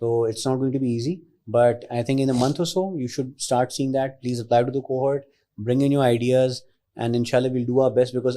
So it's not going to be easy. But I think in a month or so, you should start seeing that. Please apply to the cohort, bring in your ideas, and inshallah we'll do our best because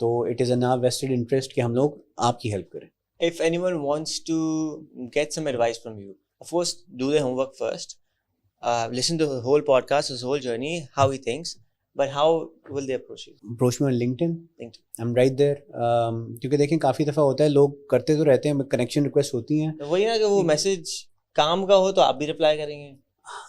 تو it is in our vested interest کہ ہم لوگ آپ کی help کریں. If anyone wants to get some advice from you, of course, do their homework first. Listen to the whole podcast, his whole journey, how he thinks. But how will they approach you? Approach me on LinkedIn. I'm right there. کیونکہ دیکھیں کافی دفعہ ہوتا ہے لوگ کرتے تو رہتے ہیں, کنیکشن ریکویسٹ ہوتی ہیں. وہی نا کہ وہ میسج کام کا ہو تو آپ بھی رپلائی کریں گے.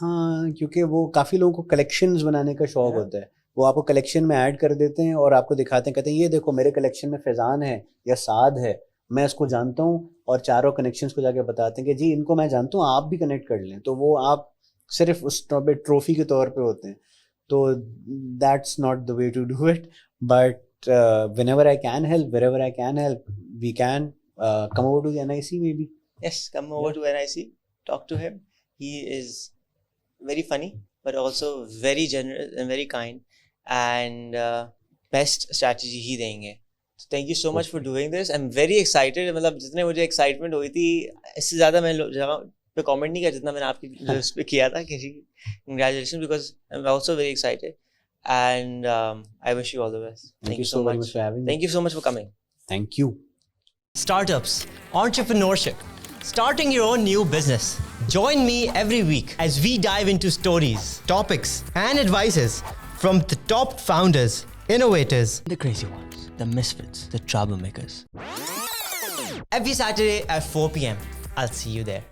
ہاں, کیونکہ وہ کافی لوگوں کو کلیکشنز بنانے کا شوق ہوتا ہے. وہ آپ کو کلیکشن میں ایڈ کر دیتے ہیں اور آپ کو دکھاتے ہیں, کہتے ہیں یہ دیکھو میرے کلیکشن میں فیضان ہے یا سعد ہے, میں اس کو جانتا ہوں, اور چاروں کنیکشنز کو جا کے بتاتے ہیں کہ جی ان کو میں جانتا ہوں, آپ بھی کنیکٹ کر لیں. تو وہ آپ صرف اس ٹرافی کے طور پہ ہوتے ہیں. تو that's not the way to do it. But whenever I can help, wherever I can help, we can come over to the NIC maybe. Yes, come over to NIC, talk to him. He is very funny but also very generous and very kind. And best strategy ہی دیں گے. So thank you so much for doing this. I'm very excited. مطلب جتنے مجھے excitement ہوئی تھی اس سے زیادہ میں جگہ پہ کامنٹ نہیں کیا جتنا میں نے آپ کی اس پہ کیا تھا کہ جی congratulations, because I'm also very excited and I wish you all the best. Thank you so much for having me. Thank you so much for coming. Thank you. Startups, entrepreneurship, starting your own new business. Join me every week as we dive into stories, topics, and advices from the top founders, innovators, the crazy ones, the misfits, the troublemakers. Every Saturday at 4 p.m. I'll see you there.